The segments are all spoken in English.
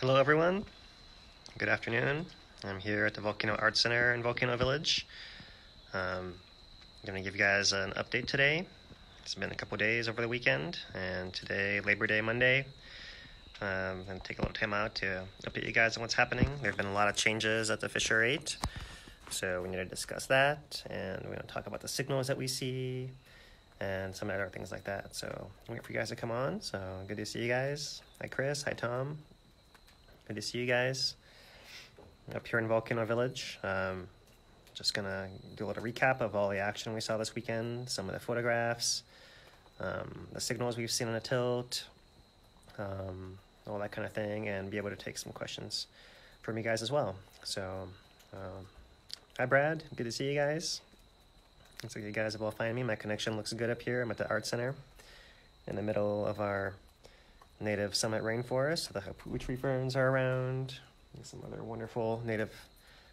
Hello everyone, good afternoon. I'm here at the Volcano Art Center in Volcano Village. I'm going to give you guys an update today. It's been a couple days over the weekend, and today, Labor Day Monday, I'm going to take a little time out to update you guys on what's happening. There have been a lot of changes at the Fischer 8, so we need to discuss that, and we're going to talk about the signals that we see, and some other things like that. So I'm waiting for you guys to come on, so good to see you guys. Hi Chris, hi Tom. Good to see you guys up here in Volcano Village. Just gonna do a little recap of all the action we saw this weekend, some of the photographs, the signals we've seen on the tilt, all that kind of thing, and be able to take some questions from you guys as well. So, hi Brad, good to see you guys. Looks like you guys have all found me. My connection looks good up here. I'm at the Art Center in the middle of our native summit rainforest. The hapu tree ferns are around. There's some other wonderful native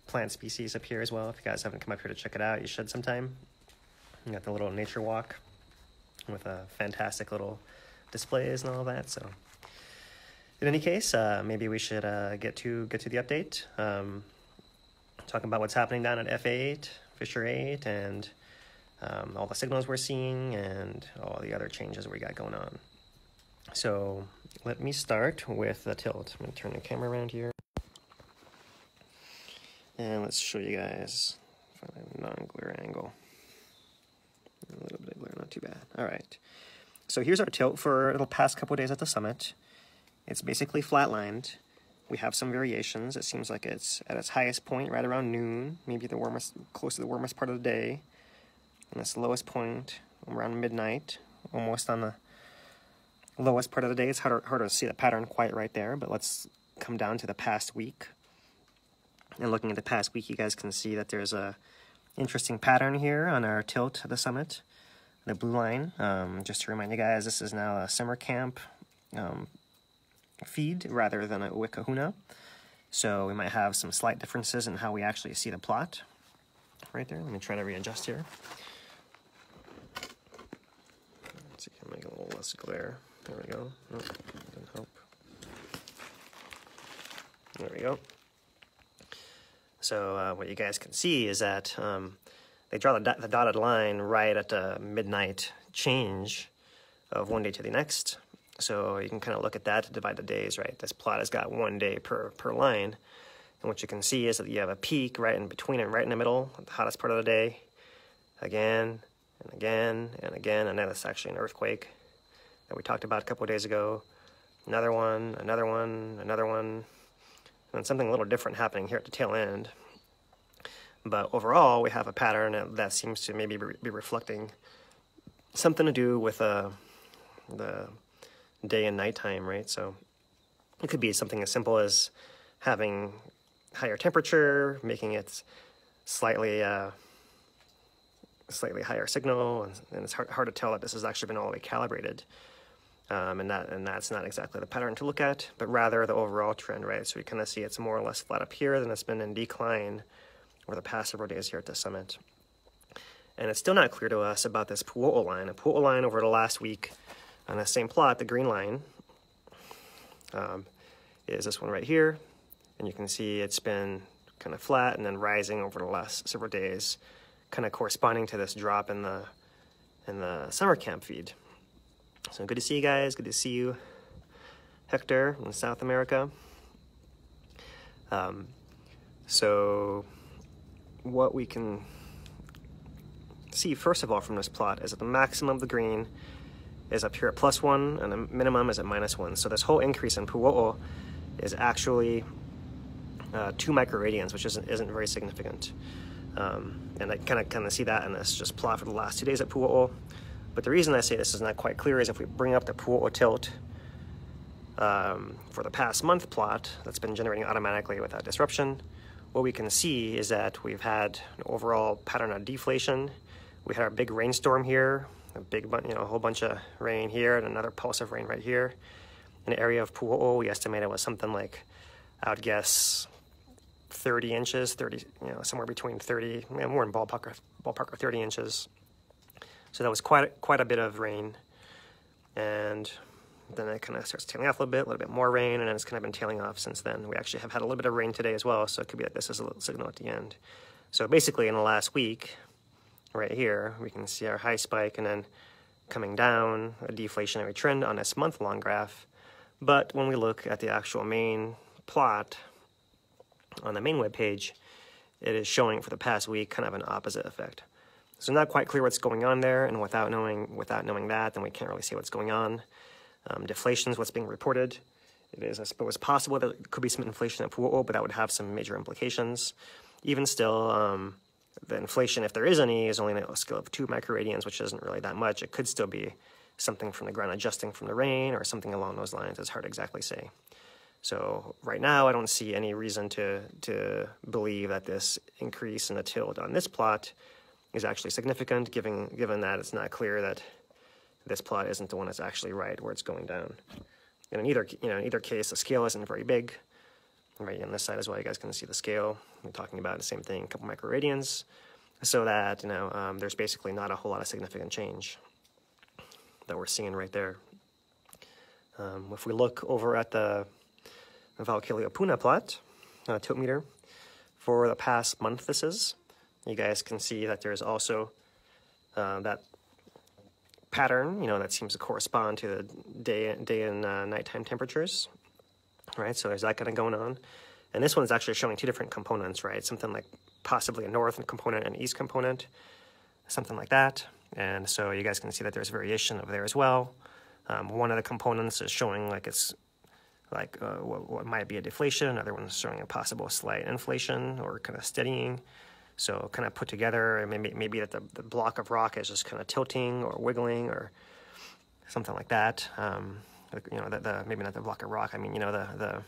plant species up here as well. If you guys haven't come up here to check it out, you should sometime. You got the little nature walk with fantastic little displays and all that. So in any case, maybe we should get to the update. Talk about what's happening down at F8, Fischer 8, and all the signals we're seeing and all the other changes we got going on. So let me start with the tilt. I'm going to turn the camera around here. And let's show you guys a non-glare angle. A little bit of glare, not too bad. All right. So here's our tilt for the past couple of days at the summit. It's basically flatlined. We have some variations. It seems like it's at its highest point right around noon, maybe the warmest, close to the warmest part of the day. And its lowest point around midnight, almost on the lowest part of the day. It's harder to see the pattern quite right there, but let's come down to the past week. And looking at the past week, you guys can see that there's a interesting pattern here on our tilt at the summit, the blue line. Just to remind you guys, this is now a summer camp feed rather than a Kahuna. So we might have some slight differences in how we actually see the plot right there. Let me try to readjust here. Let's see if I can make a little less glare. There we go. Nope, didn't help. There we go. So what you guys can see is that they draw the dotted line right at the midnight change of one day to the next. So you can kind of look at that to divide the days, right? This plot has got 1 day per line. And what you can see is that you have a peak right in between and right in the middle, the hottest part of the day. Again, and again, and again. And then it's actually an earthquake that we talked about a couple of days ago. Another one, another one, another one. And something a little different happening here at the tail end. But overall, we have a pattern that seems to maybe be reflecting something to do with the day and nighttime, right? So it could be something as simple as having higher temperature, making it slightly higher signal, and it's hard to tell that this has actually been all the way calibrated. And that's not exactly the pattern to look at, but rather the overall trend, right? So you kind of see it's more or less flat up here, then it's been in decline over the past several days here at the summit. And it's still not clear to us about this Pu'o'o line. A Pu'o'o line over the last week on the same plot, the green line, is this one right here. And you can see it's been kind of flat and then rising over the last several days, kind of corresponding to this drop in the summer camp feed. So good to see you guys. Good to see you, Hector, in South America. So what we can see, first of all, from this plot is that the maximum of the green is up here at +1, and the minimum is at -1. So this whole increase in Pu'o'o is actually 2 microradians, which isn't very significant. And I kind of see that in this just plot for the last 2 days at Pu'o'o. But the reason I say this is not quite clear is if we bring up the Pu'o'o tilt for the past month plot that's been generating automatically without disruption, what we can see is that we've had an overall pattern of deflation. We had our big rainstorm here, a whole bunch of rain here, and another pulse of rain right here. In the area of Pu'o'o, we estimate it was something like, I would guess, 30 inches, somewhere between 30, more in ballpark of 30 inches. So that was quite a bit of rain. And then it kind of starts tailing off a little bit more rain, and then it's kind of been tailing off since then. We actually have had a little bit of rain today as well, so it could be that this is a little signal at the end. So basically in the last week, right here, we can see our high spike and then coming down, a deflationary trend on this month-long graph. But when we look at the actual main plot on the main web page, it is showing for the past week kind of an opposite effect. So not quite clear what's going on there, and without knowing that, then we can't really see what's going on. Deflation is what's being reported. It is, I suppose, possible that it could be some inflation at Puna, but that would have some major implications. Even still, the inflation, if there is any, is only on a scale of 2 microradians, which isn't really that much. It could still be something from the ground adjusting from the rain or something along those lines. It's hard to exactly say. So right now, I don't see any reason to believe that this increase in the tilt on this plot is actually significant, given that it's not clear that this plot isn't the one that's actually right where it's going down. And in either case, the scale isn't very big. Right on this side as well, you guys can see the scale. We're talking about the same thing, a couple microradians, so that there's basically not a whole lot of significant change that we're seeing right there. If we look over at the Volcano Puna plot, tilt meter, for the past month this is, you guys can see that there's also that pattern, that seems to correspond to the day and nighttime temperatures, right? So there's that kind of going on. And this one's actually showing two different components, right? Something like possibly a north component and east component, something like that. And so you guys can see that there's variation over there as well. One of the components is showing like it's like what might be a deflation. Another one is showing a possible slight inflation or kind of steadying. So kind of put together, maybe that the block of rock is just kind of tilting or wiggling or something like that. Maybe not the block of rock. I mean, the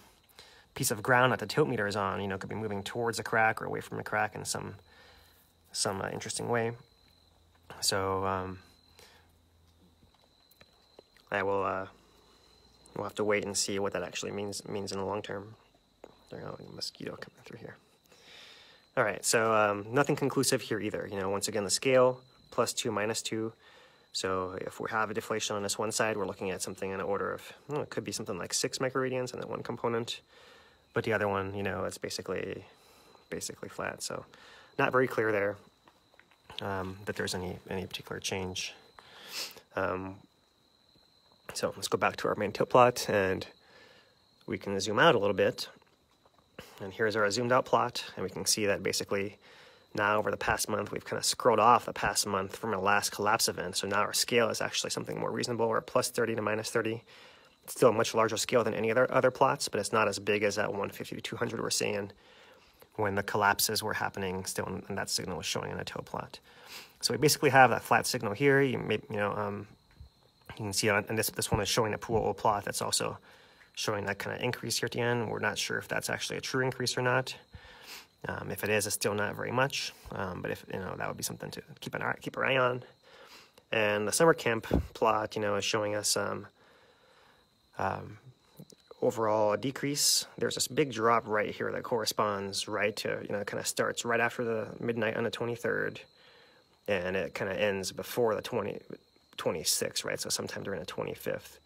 piece of ground that the tilt meter is on, could be moving towards a crack or away from the crack in some interesting way. So we'll have to wait and see what that actually means in the long term. There's a mosquito coming through here. All right, so nothing conclusive here either. Once again, the scale, +2, -2. So if we have a deflation on this one side, we're looking at something in the order of, it could be something like 6 microradians in that one component. But the other one, it's basically flat. So not very clear there that there's any particular change. So let's go back to our main tilt plot, and we can zoom out a little bit. And here's our zoomed out plot, and we can see that basically now over the past month, we've kind of scrolled off the past month from our last collapse event. So now our scale is actually something more reasonable. We're at +30 to -30. It's still a much larger scale than any other plots, but it's not as big as that 150 to 200 we're seeing when the collapses were happening still, and that signal was showing in a tilt plot. So we basically have that flat signal here. You can see on this one is showing a Puna plot that's also showing that kind of increase here at the end. We're not sure if that's actually a true increase or not. If it is, it's still not very much. But if that would be something to keep our eye on. And the summer camp plot, is showing us overall a decrease. There's this big drop right here that corresponds right to kind of starts right after the midnight on the 23rd, and it kind of ends before the 26th, right? So sometime during the 25th.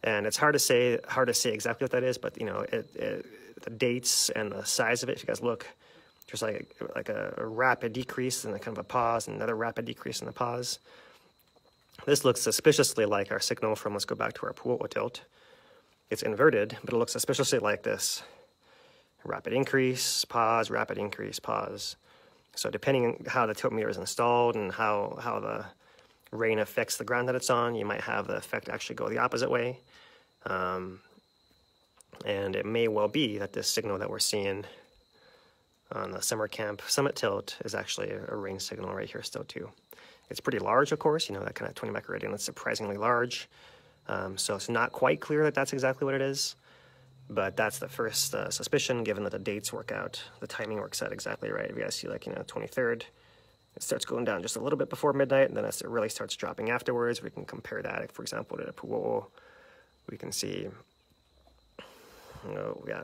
And it's hard to say exactly what that is, but the dates and the size of it, if you guys look, there's like a rapid decrease and then kind of a pause, and another rapid decrease and a pause. This looks suspiciously like our signal from, let's go back to our Puna tilt. It's inverted, but it looks suspiciously like this. Rapid increase, pause, rapid increase, pause. So depending on how the tilt meter is installed and how the rain affects the ground that it's on, you might have the effect actually go the opposite way. And it may well be that this signal that we're seeing on the summer camp summit tilt is actually a rain signal right here still too. It's pretty large, of course, that kind of 20 microradian, that's surprisingly large. So it's not quite clear that that's exactly what it is, but that's the first suspicion, given that the dates work out, the timing works out exactly right. If you guys see 23rd, it starts going down just a little bit before midnight, and then it really starts dropping afterwards. We can compare that, for example, to the Puna. We can see,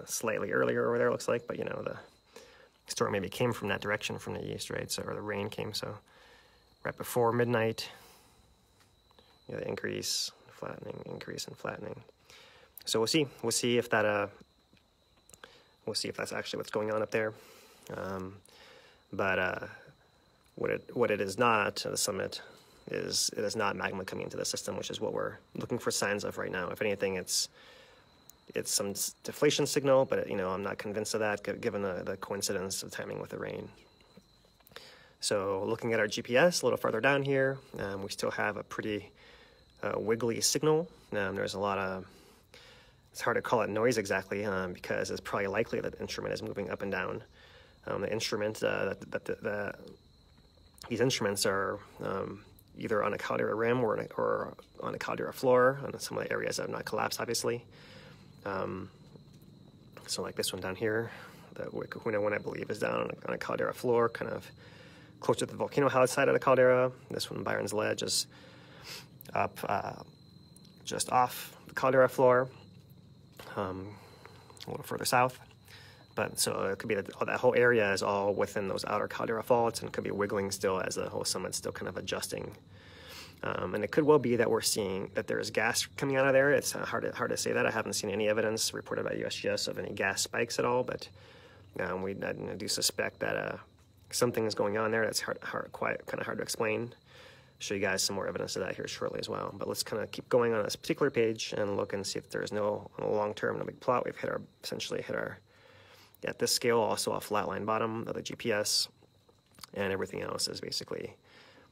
slightly earlier over there, looks like, but the storm maybe came from that direction, from the east, right? So, or the rain came, so right before midnight, the increase, flattening, increase in flattening. So we'll see. We'll see if that we'll see if that's actually what's going on up there. But what it is not, the summit, is it is not magma coming into the system, which is what we're looking for signs of right now. If anything, it's some deflation signal, but I'm not convinced of that given the coincidence of timing with the rain. So looking at our GPS a little farther down here, we still have a pretty wiggly signal. There's a lot of, it's hard to call it noise exactly because it's probably likely that the instrument is moving up and down. The instrument, these instruments are either on a caldera rim or on a caldera floor on some of the areas that have not collapsed, obviously. So like this one down here, the Kīlauea one I believe is down on a caldera floor, kind of closer to the volcano house side of the caldera. This one, Byron's Ledge, is up just off the caldera floor, a little further south. But so it could be that whole area is all within those outer caldera faults and could be wiggling still as the whole summit's still kind of adjusting. And it could well be that we're seeing that there's gas coming out of there. It's hard to say that. I haven't seen any evidence reported by USGS of any gas spikes at all, but I do suspect that something is going on there that's kind of hard to explain. Show you guys some more evidence of that here shortly as well. But let's kind of keep going on this particular page and look and see if there's no long-term, no big plot. We've essentially hit our, at this scale, also a flat line bottom of the GPS, and everything else is basically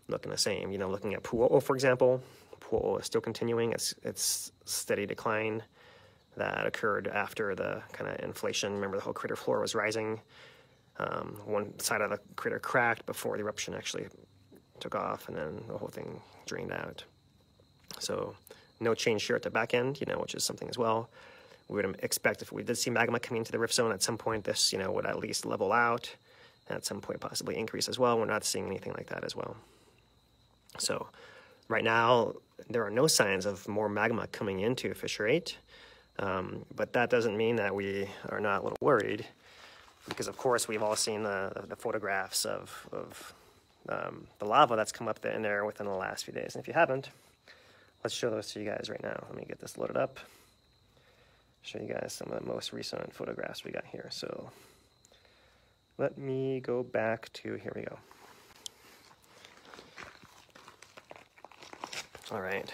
looking the same. Looking at Pu'o'o, for example, Pu'o'o is still continuing its steady decline that occurred after the kind of inflation. Remember, the whole crater floor was rising. One side of the crater cracked before the eruption actually took off, and then the whole thing drained out. So no change here at the back end, which is something as well. We would expect if we did see magma coming into the rift zone at some point, this, would at least level out, and at some point possibly increase as well. We're not seeing anything like that as well. So right now, there are no signs of more magma coming into Fischer 8, but that doesn't mean that we are not a little worried, because of course we've all seen the photographs of the lava that's come up in there within the last few days. And if you haven't, let's show those to you guys right now. Let me get this loaded up. Show you guys some of the most recent photographs we got here. So let me go back to, here we go. All right.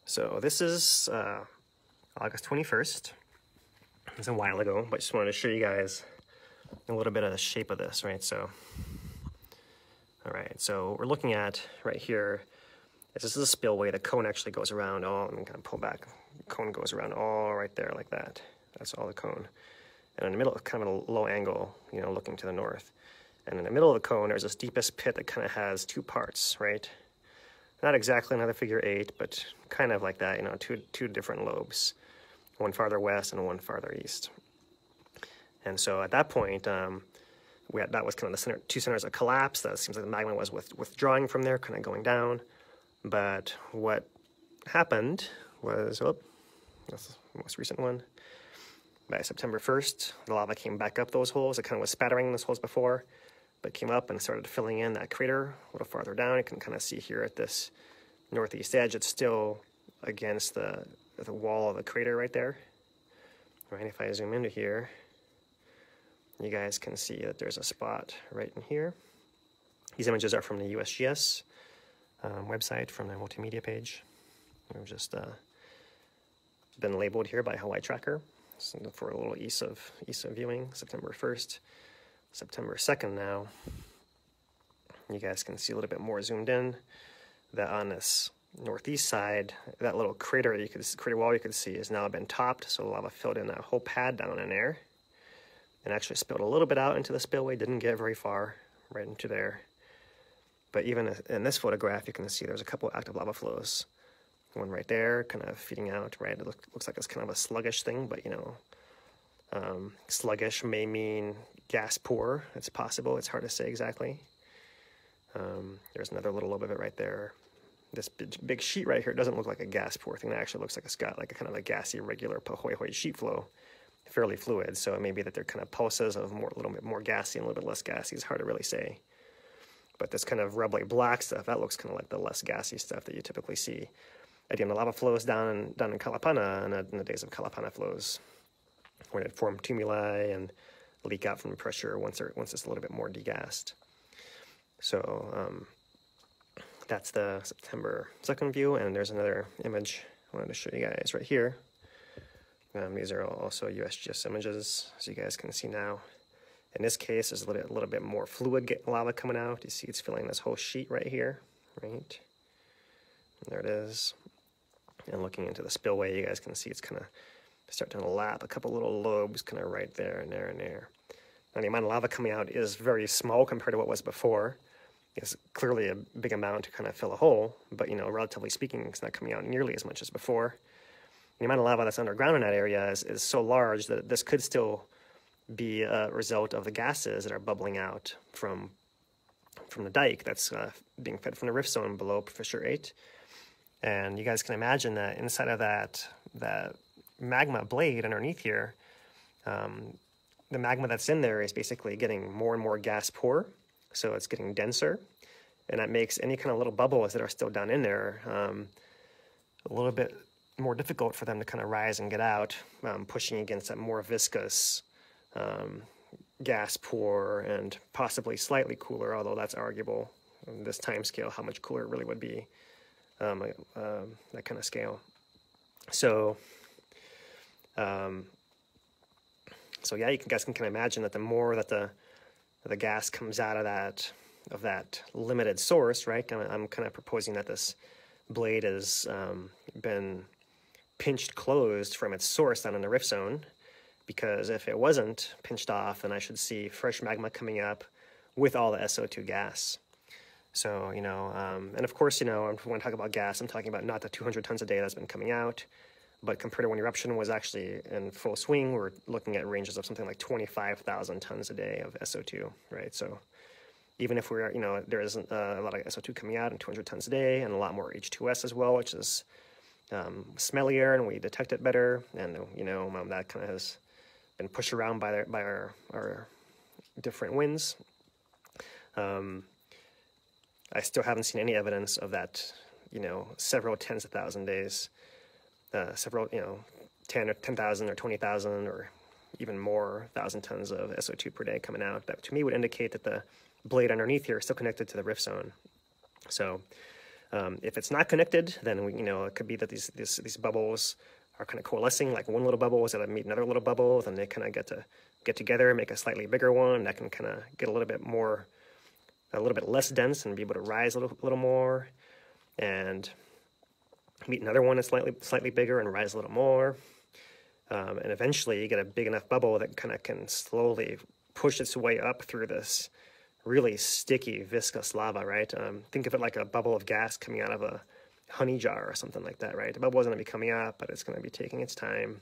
So this is August 21st. It's a while ago, but just wanted to show you guys a little bit of the shape of this, right? So, all right, so we're looking at right here, this is a spillway. The cone actually goes around all, I'm gonna pull back. The cone goes around all right there like that. That's all the cone. And in the middle, kind of a low angle, looking to the north. And in the middle of the cone, there's this deepest pit that kind of has two parts, right? Not exactly another figure 8, but kind of like that, two different lobes. One farther west and one farther east. And so at that point, that was kind of the two centers of collapse. That seems like the magma was withdrawing from there, kind of going down. But what happened was, that's the most recent one. By September 1st, the lava came back up those holes. It kind of was spattering those holes before, but came up and started filling in that crater a little farther down. You can kind of see here at this northeast edge, it's still against the wall of the crater right there. Right, if I zoom into here, you guys can see that there's a spot right in here. These images are from the USGS website, from their multimedia page. They've just been labeled here by Hawaii Tracker. So for a little east of viewing, September 1st, September 2nd now. You guys can see a little bit more zoomed in that on this northeast side, that little crater wall you could see has now been topped, so the lava filled in that whole pad down in there and actually spilled a little bit out into the spillway, didn't get very far, right into there. But even in this photograph, you can see there's a couple active lava flows. One right there, kind of feeding out, right? It looks like it's kind of a sluggish thing, but sluggish may mean gas poor. It's possible, it's hard to say exactly. There's another little lobe of it right there. This big sheet right here doesn't look like a gas pour thing. That actually looks like it's got like a kind of a gassy, regular pahoehoe sheet flow, fairly fluid. So it may be that they're kind of pulses of a little bit more gassy and a little bit less gassy. It's hard to really say. But this kind of rubbly black stuff, that looks kind of like the less gassy stuff that you typically see. again, the lava flows down in Kīlauea, and in the days of Kīlauea flows, when it form tumuli and leak out from the pressure once it's a little bit more degassed. So that's the September 2nd view, and there's another image I wanted to show you guys right here. These are also USGS images, as you guys can see now. In this case, there's a little bit more fluid lava coming out. You see it's filling this whole sheet right here, right? And there it is. And looking into the spillway, you guys can see it's kind of starting to lap a couple little lobes kind of right there and there and there. Now, the amount of lava coming out is very small compared to what was before. It's clearly a big amount to kind of fill a hole, but, you know, relatively speaking, it's not coming out nearly as much as before. The amount of lava that's underground in that area is so large that this could still be a result of the gases that are bubbling out from the dike that's being fed from the rift zone below fissure 8. And you guys can imagine that inside of that magma blade underneath here, the magma that's in there is basically getting more and more gas poor, so it's getting denser, and that makes any kind of little bubbles that are still down in there a little bit more difficult for them to kind of rise and get out, pushing against that more viscous gas pour, and possibly slightly cooler, although that's arguable on this time scale, how much cooler it really would be, that kind of scale. So yeah, you guys can imagine that the more that the gas comes out of that limited source, right? I'm kind of proposing that this blade has been pinched closed from its source down in the rift zone, because if it wasn't pinched off, then I should see fresh magma coming up with all the SO2 gas. So, you know, and of course, you know, when I talk about gas, I'm talking about not the 200 tons a day that's been coming out, but compared to when eruption was actually in full swing, we're looking at ranges of something like 25,000 tons a day of SO2, right? So even if we're, you know, there isn't a lot of SO2 coming out in 200 tons a day, and a lot more H2S as well, which is smellier, and we detect it better, and, you know, that kind of has been pushed around by our different winds. I still haven't seen any evidence of that, you know, several tens of thousand days, several, you know, 10,000 or 20,000 or even more thousand tons of SO2 per day coming out. That to me would indicate that the blade underneath here is still connected to the rift zone. So if it's not connected, then we, you know, it could be that these bubbles are kind of coalescing, like one little bubble is going to meet another little bubble, then they kind of get together, make a slightly bigger one that can kind of get a little bit less dense and be able to rise a little more, and meet another one that's slightly bigger and rise a little more, and eventually you get a big enough bubble that kind of can slowly push its way up through this really sticky, viscous lava, right? Think of it like a bubble of gas coming out of a honey jar or something like that, right? The bubble isn't going to be coming up, but it's going to be taking its time,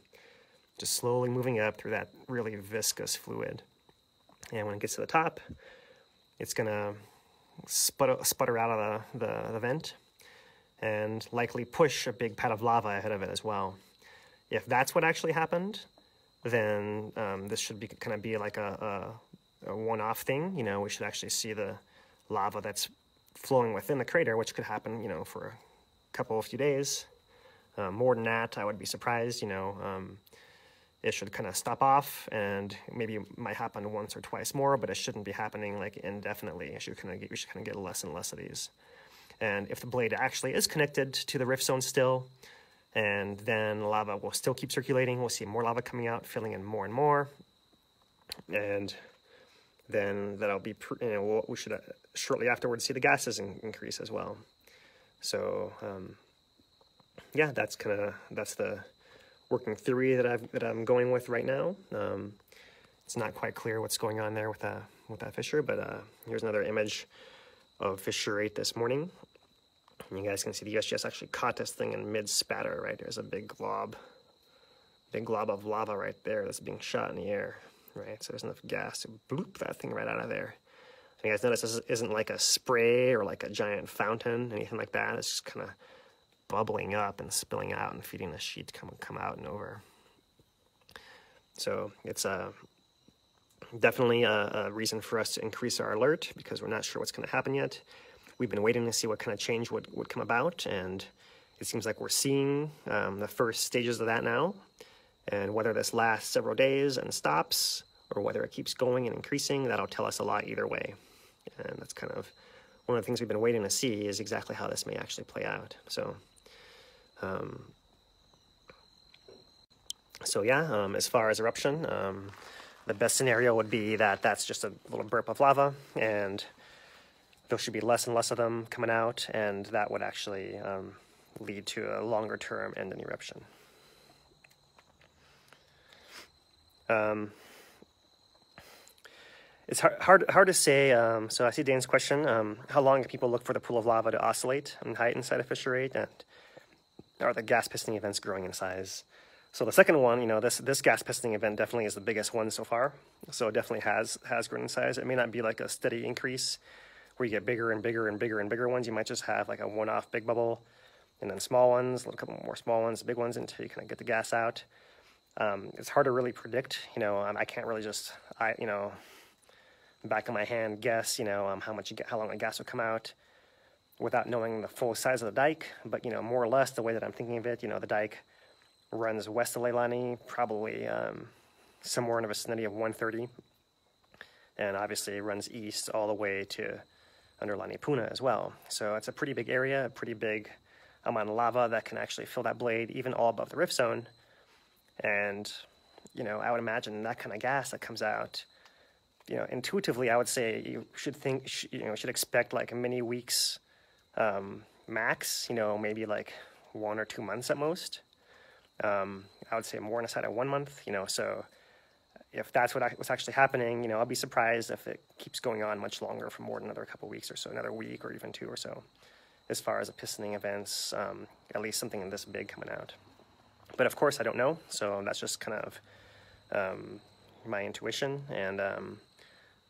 just slowly moving up through that really viscous fluid. And when it gets to the top, it's going to sputter out of the vent and likely push a big pad of lava ahead of it as well. If that's what actually happened, then this should be kind of be like a one-off thing. You know, we should actually see the lava that's flowing within the crater, which could happen, you know, for a few days. More than that, I would be surprised. You know, it should kind of stop off, and maybe it might happen once or twice more, but it shouldn't be happening like indefinitely. We should kind of get less and less of these. And if the blade actually is connected to the rift zone still, and then lava will still keep circulating, we'll see more lava coming out, filling in more and more, and then that'll be, you know, we should shortly afterwards see the gases increase as well. So yeah, that's the working theory that I'm going with right now. It's not quite clear what's going on there with that fissure, but here's another image of fissure 8 this morning. And you guys can see the USGS actually caught this thing in mid-spatter, right? There's a big glob of lava right there that's being shot in the air, right? So there's enough gas to bloop that thing right out of there. And you guys notice this isn't like a spray or like a giant fountain, anything like that. It's just kind of bubbling up and spilling out and feeding the sheet to come out and over. So it's definitely a reason for us to increase our alert, because we're not sure what's going to happen yet. We've been waiting to see what kind of change would come about, and It seems like we're seeing the first stages of that now, and whether this lasts several days and stops, or whether it keeps going and increasing, that'll tell us a lot either way. And that's kind of one of the things we've been waiting to see, is exactly how this may actually play out. So, yeah, as far as eruption, the best scenario would be that that's just a little burp of lava, and there should be less and less of them coming out, and that would actually lead to a longer term end in eruption. It's hard to say. So I see Dane's question: how long do people look for the pool of lava to oscillate in height inside a fissure rate, and are the gas pistoning events growing in size? So the second one, this gas pistoning event definitely is the biggest one so far. So it definitely has grown in size. It may not be like a steady increase where you get bigger and bigger and bigger and bigger ones. You might just have like a one-off big bubble, and then small ones, a couple more small ones, big ones, until you kind of get the gas out. It's hard to really predict. I can't really just back of my hand guess, how long the gas will come out without knowing the full size of the dike. But, more or less the way that I'm thinking of it, the dike runs west of Leilani, probably somewhere in the vicinity of 130. And obviously it runs east all the way to under Leilani Puna as well. So it's a pretty big area, a pretty big amount of lava that can actually fill that blade, even all above the rift zone. And, I would imagine that kind of gas that comes out, intuitively, I would say you should expect like many weeks max, maybe like 1 or 2 months at most. I would say more on the side of 1 month, so if that's what's actually happening, I'll be surprised if it keeps going on much longer for more than another couple of weeks or so, another week or even 2 or so, as far as the pistoning events, at least something this big coming out. But of course, I don't know, so that's just kind of my intuition, and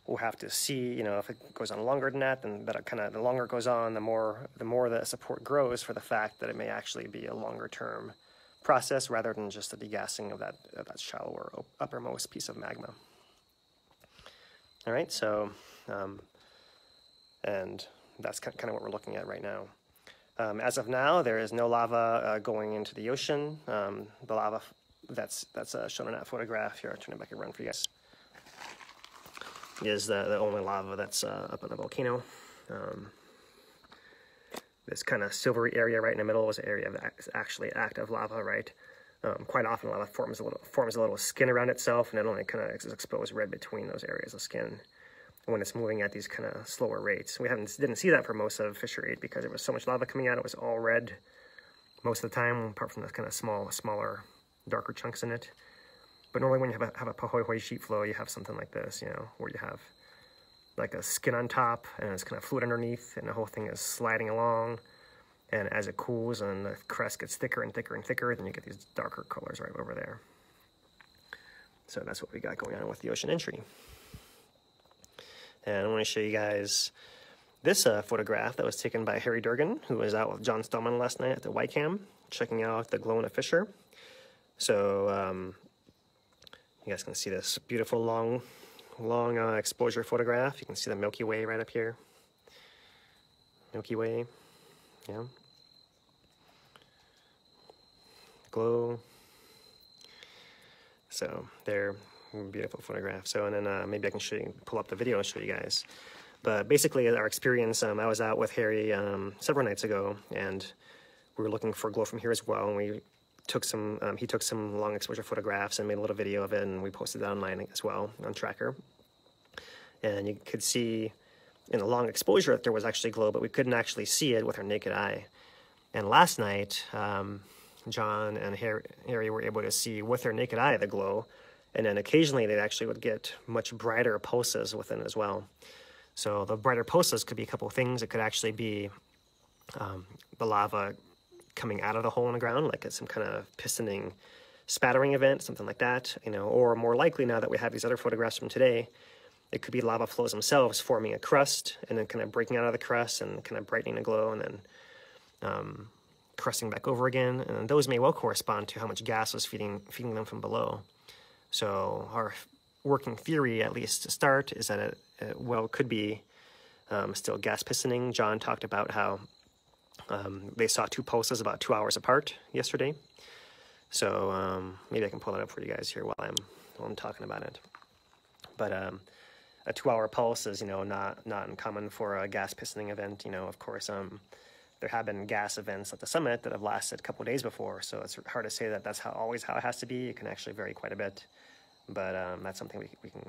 we'll have to see, if it goes on longer than that, then the longer it goes on, the more the support grows for the fact that it may actually be a longer term process rather than just a degassing of that shallower uppermost piece of magma. All right, so and that's kind of what we're looking at right now. As of now, there is no lava going into the ocean. The lava that's shown in that photograph here, I'll turn it back around for you guys, is the only lava that's up on the volcano. This kind of silvery area right in the middle is an area of actually active lava, right? Quite often lava forms a little skin around itself, and it only kind of is exposed red between those areas of skin when it's moving at these kind of slower rates. We didn't see that for most of Fissure 8 because there was so much lava coming out. It was all red most of the time, apart from the kind of smaller, darker chunks in it. But normally when you have a Pahoehoe sheet flow, you have something like this, where you have like a skin on top and it's kind of fluid underneath, and the whole thing is sliding along. And as it cools and the crust gets thicker and thicker and thicker, then you get these darker colors right over there. So that's what we got going on with the ocean entry. And I want to show you guys this photograph that was taken by Harry Durgan, who was out with John Stallman last night at the YCAM, checking out the glow in a fissure. So you guys can see this beautiful long exposure photograph. You can see the Milky Way right up here. Milky Way, yeah. Glow. So they're beautiful photograph. So, and then maybe I can pull up the video and show you guys. But basically, our experience, I was out with Harry several nights ago, and we were looking for glow from here as well. And we took he took some long exposure photographs and made a little video of it, and we posted it online as well on Tracker. And you could see in the long exposure that there was actually glow, but we couldn't actually see it with our naked eye. And last night, John and Harry were able to see with their naked eye the glow. And then occasionally they actually would get much brighter pulses within as well. So the brighter pulses could be a couple of things. It could actually be the lava coming out of the hole in the ground, like it's some kind of pistoning, spattering event, something like that, or more likely now that we have these other photographs from today, it could be lava flows themselves forming a crust and then kind of breaking out of the crust and kind of brightening the glow and then crusting back over again. And those may well correspond to how much gas was feeding them from below. So our working theory, at least to start, is that it could be still gas pistoning. John talked about how They saw two pulses about 2 hours apart yesterday. So maybe I can pull that up for you guys here while I'm talking about it. But a 2-hour pulse is, not uncommon for a gas pistoning event. Of course, there have been gas events at the summit that have lasted a couple of days before, so it's hard to say that that's always how it has to be. It can actually vary quite a bit, but that's something we can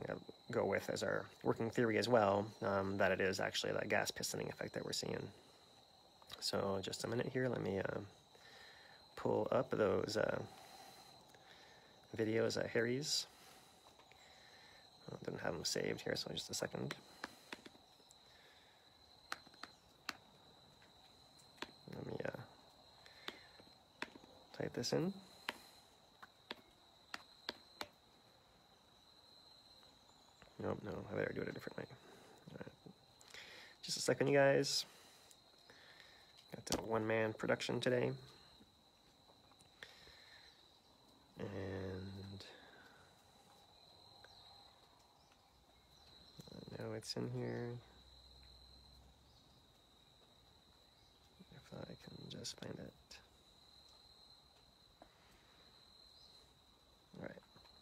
go with as our working theory as well, that it is actually that gas pistoning effect that we're seeing. So just a minute here, let me pull up those videos at Harry's. I didn't have them saved here, so just a second. Let me type this in. Nope, no, I better do it a different way. All right. Just a second, you guys. Got a one-man production today. And now it's in here. If I can just find it.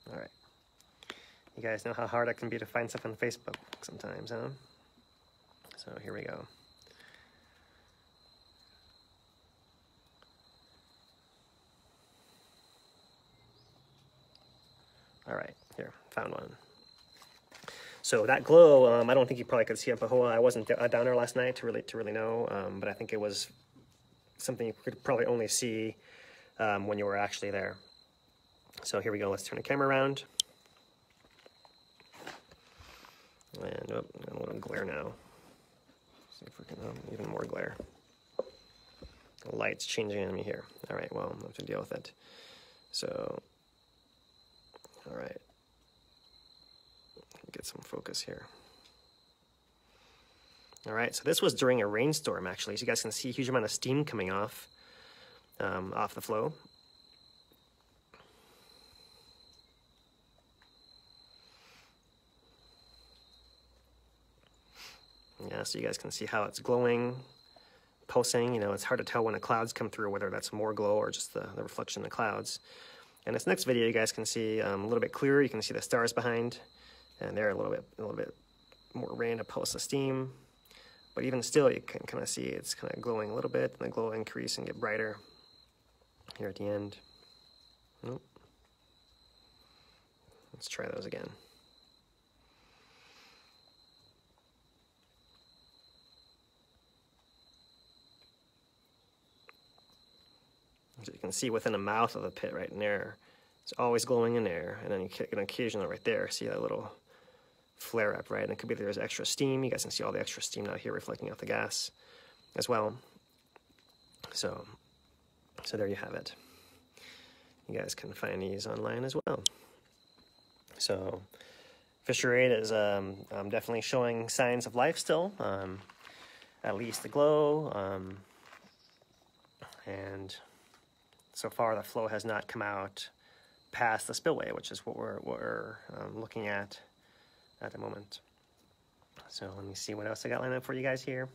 All right. You guys know how hard it can be to find stuff on Facebook sometimes, huh? So here we go. All right, here, found one. So that glow, I don't think you probably could see up a whole. I wasn't down there last night to really know, but I think it was something you could probably only see when you were actually there. So here we go. Let's turn the camera around. And a little glare now. See if we can even more glare. The light's changing on me here. All right, well, I'll have to deal with it. So, all right. Get some focus here. All right, so this was during a rainstorm, actually. So you guys can see a huge amount of steam coming off the flow. Yeah, so you guys can see how it's glowing, pulsing. It's hard to tell when the clouds come through, whether that's more glow or just the reflection of the clouds. And this next video, you guys can see a little bit clearer. You can see the stars behind, and they're a little bit more random pulse of steam. But even still, you can kind of see it's kind of glowing a little bit, and the glow increase and get brighter here at the end. Nope. Let's try those again. So you can see within the mouth of the pit right in there, it's always glowing in there, and then you get an occasional right there, see that little flare up, right? And it could be there's extra steam. You guys can see all the extra steam out here reflecting off the gas as well. So there you have it. You guys can find these online as well. So Fischer 8 is definitely showing signs of life still, at least the glow, and so far the flow has not come out past the spillway, which is what we're looking at the moment. So let me see what else I got lined up for you guys here.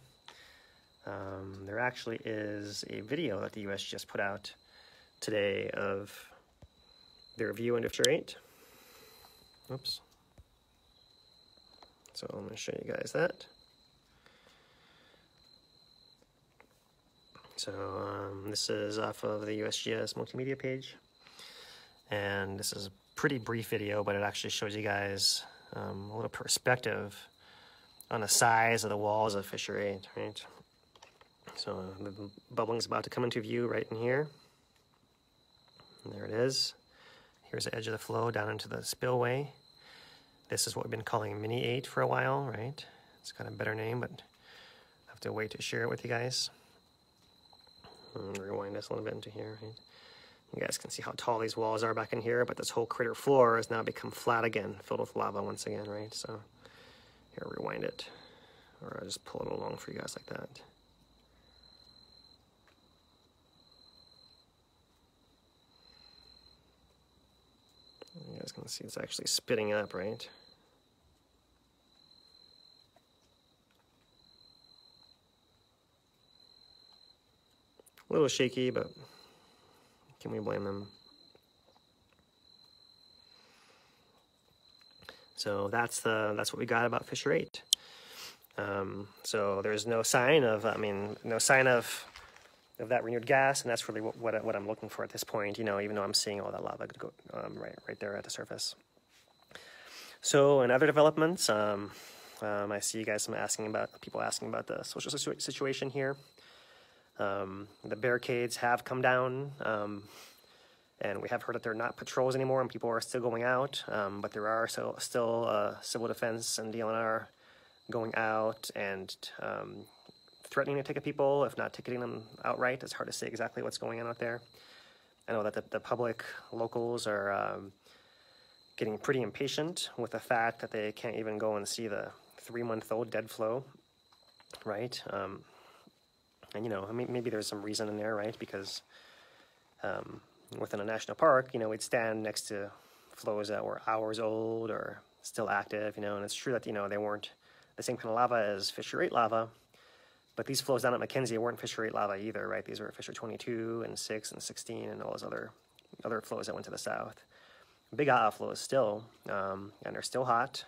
There actually is a video that the US just put out today of their view into Fischer 8. Oops. So I'm going to show you guys that. So this is off of the USGS multimedia page, and this is a pretty brief video, but it actually shows you guys a little perspective on the size of the walls of Fischer 8, right? So the bubbling's about to come into view right in here. And there it is. Here's the edge of the flow down into the spillway. This is what we've been calling Mini 8 for a while, right? It's got a better name, but I have to wait to share it with you guys. Rewind this a little bit into here. Right? You guys can see how tall these walls are back in here, but this whole crater floor has now become flat again, filled with lava once again, right? So here, rewind it, or I'll just pull it along for you guys like that. You guys can see it's actually spitting up, right? A little shaky, but can we blame them? So that's what we got about fissure 8. So there's no sign of, no sign of that renewed gas, and that's really what I'm looking for at this point. You know, even though I'm seeing all that lava go right there at the surface. So in other developments, I see you guys people asking about the social situation here. The barricades have come down. And we have heard that they're not patrols anymore, and people are still going out. But there are still civil defense and DLNR going out and threatening to ticket people, if not ticketing them outright. It's hard to say exactly what's going on out there. I know that the public locals are getting pretty impatient with the fact that they can't even go and see the 3-month-old dead flow, right? And, you know, maybe there's some reason in there, right? Because within a national park, you know, we'd stand next to flows that were hours old or still active, you know, and it's true that, you know, they weren't the same kind of lava as fissure 8 lava, but these flows down at McKenzie weren't fissure 8 lava either, right? These were fissure 22 and 6 and 16 and all those other flows that went to the south. Big flows still, and they're still hot,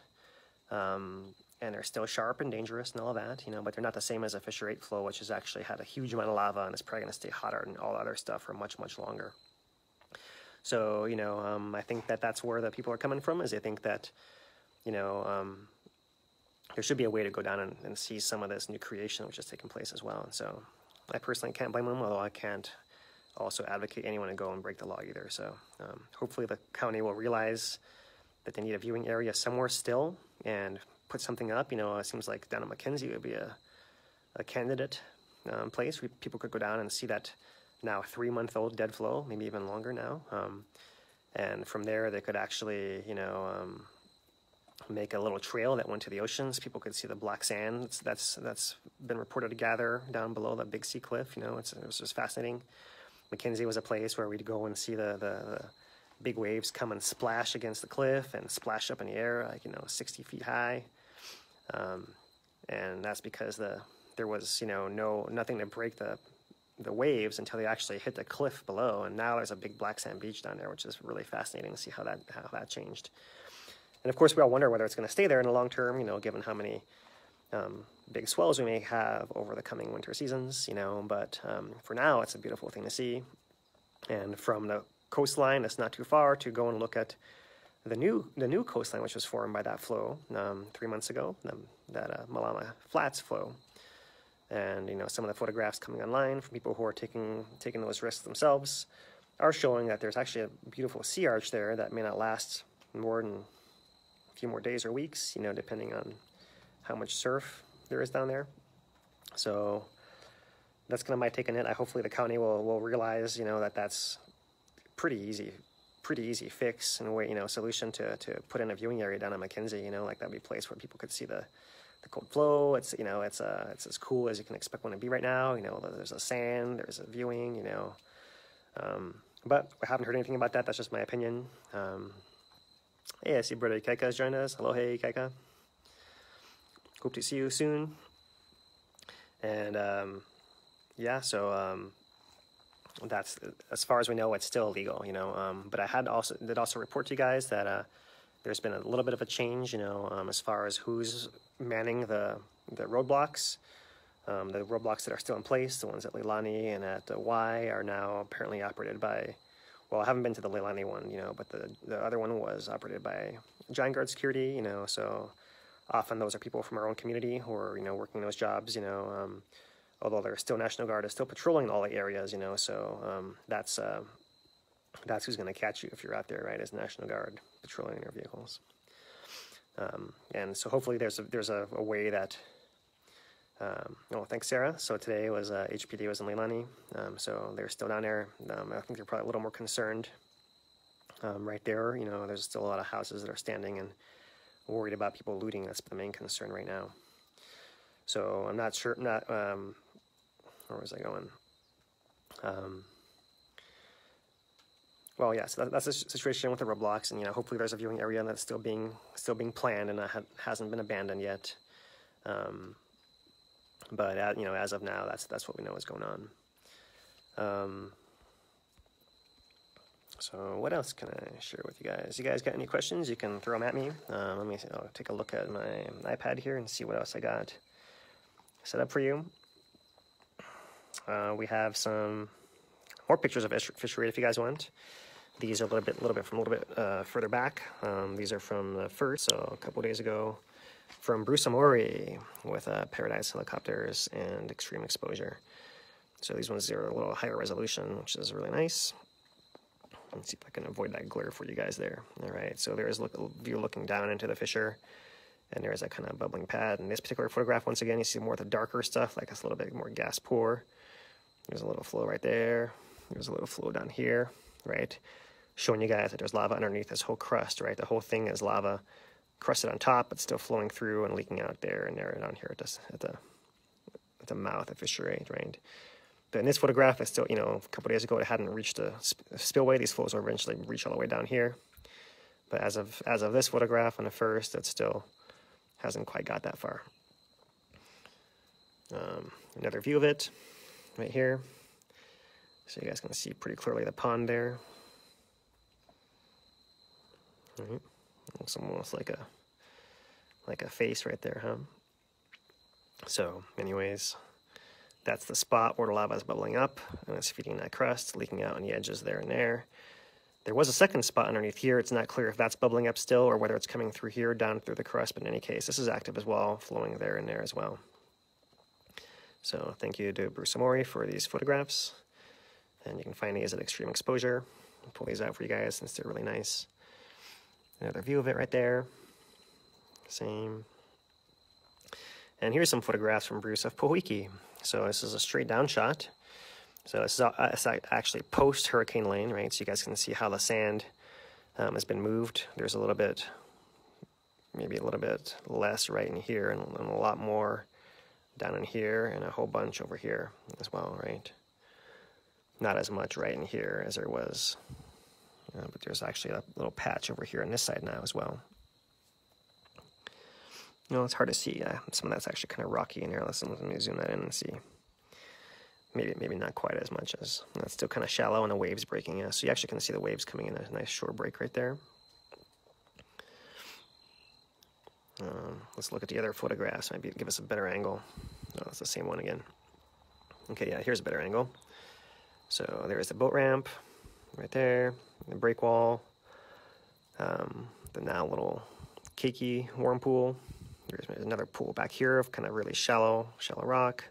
and they're still sharp and dangerous and all of that, you know, but they're not the same as a fissure 8 flow, which has actually had a huge amount of lava and it's probably going to stay hotter than all the other stuff for much, much longer. So, you know, I think that that's where the people are coming from, is they think that, you know, there should be a way to go down and see some of this new creation which is taking place as well. And so I personally can't blame them, although I can't also advocate anyone to go and break the law either. So hopefully the county will realize that they need a viewing area somewhere still and put something up. You know, it seems like down at McKenzie would be a candidate place where people could go down and see that now 3-month-old dead flow, maybe even longer now. And from there, they could actually, you know, make a little trail that went to the oceans. People could see the black sand that's been reported to gather down below that Big Sea Cliff. You know, it was just fascinating. McKenzie was a place where we'd go and see the big waves come and splash against the cliff and splash up in the air, like, you know, 60 feet high. And that's because there was, you know, nothing to break the waves until they actually hit the cliff below, and now there's a big black sand beach down there, which is really fascinating to see how that changed. And of course, we all wonder whether it's going to stay there in the long term, you know, given how many big swells we may have over the coming winter seasons, you know. But for now, it's a beautiful thing to see. And from the coastline, it's not too far to go and look at the new coastline, which was formed by that flow 3 months ago, that Malama Flats flow. And, you know, some of the photographs coming online from people who are taking those risks themselves are showing that there's actually a beautiful sea arch there that may not last more than a few more days or weeks, you know, depending on how much surf there is down there. So that's kind of my take on it. Hopefully the county will realize, you know, that that's pretty easy fix and way, you know, solution to put in a viewing area down at McKenzie, you know, like that'd be a place where people could see the cold flow. It's, you know, it's as cool as you can expect one to be right now. You know, there's a sand, there's a viewing, you know, but I haven't heard anything about that. That's just my opinion. Hey, I see brother Kaika has joined us. Hello, hey Kaika. Hope to see you soon. And yeah, so that's, as far as we know, it's still illegal, you know. But I did also report to you guys that there's been a little bit of a change, you know, as far as who's manning the roadblocks. The roadblocks that are still in place, the ones at Leilani and at Y, are now apparently operated by, well, I haven't been to the Leilani one, you know, but the other one was operated by Giant Guard Security, you know. So often those are people from our own community who are, you know, working those jobs, you know, although they're still National Guard, is still patrolling all the areas, you know. So that's who's going to catch you if you're out there, right, as National Guard patrolling their vehicles. And so hopefully there's a way that, oh, thanks, Sarah. So today was, HPD was in Leilani, so they're still down there. I think they're probably a little more concerned right there. You know, there's still a lot of houses that are standing and worried about people looting. That's the main concern right now. So I'm not sure, where was I going? Well, yeah, so that's the situation with the roadblocks, and, you know, hopefully there's a viewing area that's still being planned and hasn't been abandoned yet. But you know, as of now, that's what we know is going on. So what else can I share with you guys? You guys got any questions? You can throw them at me. I'll take a look at my iPad here and see what else I got set up for you. We have some more pictures of fissure if you guys want. These are a little bit further back. These are from the first, so a couple days ago, from Bruce Amori with Paradise Helicopters and Extreme Exposure. So these ones are a little higher resolution, which is really nice. Let's see if I can avoid that glare for you guys there. All right, so there's a view looking down into the fissure, and there's that kind of bubbling pad. In this particular photograph, once again, you see more of the darker stuff, like it's a little bit more gas pour. There's a little flow right there. There's a little flow down here, right? Showing you guys that there's lava underneath this whole crust, right? The whole thing is lava crusted on top, but still flowing through and leaking out there and down here at the mouth of fissure, right? But in this photograph, it's still, a couple days ago, it hadn't reached the spillway. These flows will eventually reach all the way down here. But as of this photograph on the first, it still hasn't quite got that far. Another view of it right here. So you guys can see pretty clearly the pond there. All right. Looks almost like a face right there, huh? So anyways, that's the spot where the lava is bubbling up, and it's feeding that crust, leaking out on the edges there and there. There was a second spot underneath here. It's not clear if that's bubbling up still or whether it's coming through here, down through the crust, but in any case, this is active as well, flowing there and there as well. So thank you to Bruce Amori for these photographs, and you can find these at Extreme Exposure. I'll pull these out for you guys since they're really nice. Another view of it right there. Same. And here's some photographs from Bruce of Pohoiki. So this is a straight down shot. So this is actually post Hurricane Lane, right? So you guys can see how the sand has been moved. There's a little bit, maybe a little bit less right in here, and a lot more down in here, and a whole bunch over here as well, right? Not as much right in here as there was, but there's actually a little patch over here on this side now as well. It's hard to see. Some of that's actually kind of rocky in here. Let me zoom that in and see. Maybe not quite as much as that's still kind of shallow, and the waves breaking. Yeah, so you actually can see the waves coming in, a nice shore break right there. Let's look at the other photographs. Maybe give us a better angle. Oh, it's the same one again. Okay, yeah, here's a better angle. So there's the boat ramp right there, the break wall, the now little cakey warm pool. There's another pool back here of kind of really shallow rock.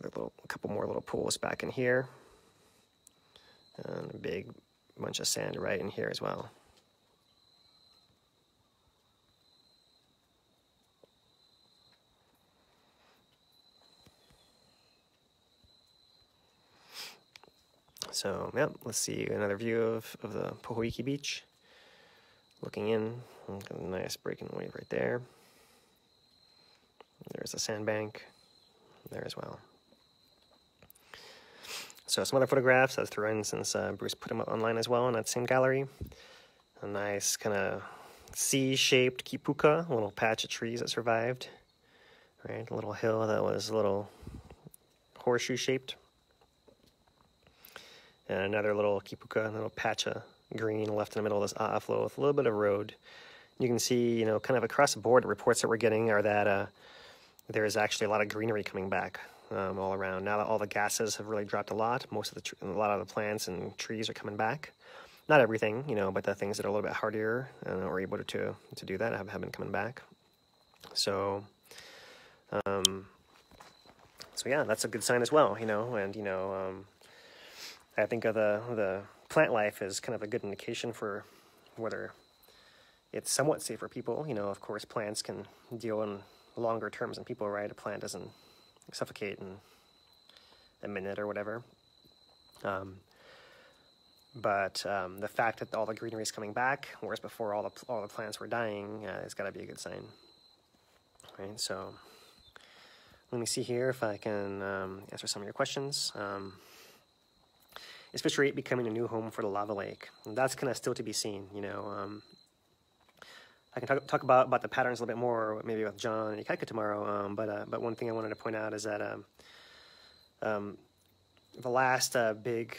A couple more little pools back in here, and a big bunch of sand right in here as well. So, yeah, let's see another view of the Pohoiki Beach. Looking in, a nice breaking wave right there. There's a sandbank there as well. So some other photographs I've thrown in since Bruce put them up online as well in that same gallery. A nice kind of C-shaped kipuka, a little patch of trees that survived. Right, a little hill that was a little horseshoe-shaped. And another little kipuka, a little patch of green left in the middle of this flow with a little bit of road. You can see, kind of across the board, the reports that we're getting are that there is actually a lot of greenery coming back all around. Now that all the gases have really dropped a lot, a lot of the plants and trees are coming back. Not everything, but the things that are a little bit hardier are able to do that have been coming back. So yeah, that's a good sign as well, and I think of the plant life as kind of a good indication for whether it's somewhat safe for people. Of course, plants can deal in longer terms than people, right? A plant doesn't suffocate in a minute or whatever. But the fact that all the greenery is coming back, whereas before all the plants were dying, it's got to be a good sign, right? So let me see here if I can answer some of your questions. Is Fisher 8 becoming a new home for the lava lake? And that's kind of still to be seen, I can talk about the patterns a little bit more, maybe with John and Ikaika tomorrow, but one thing I wanted to point out is that the last big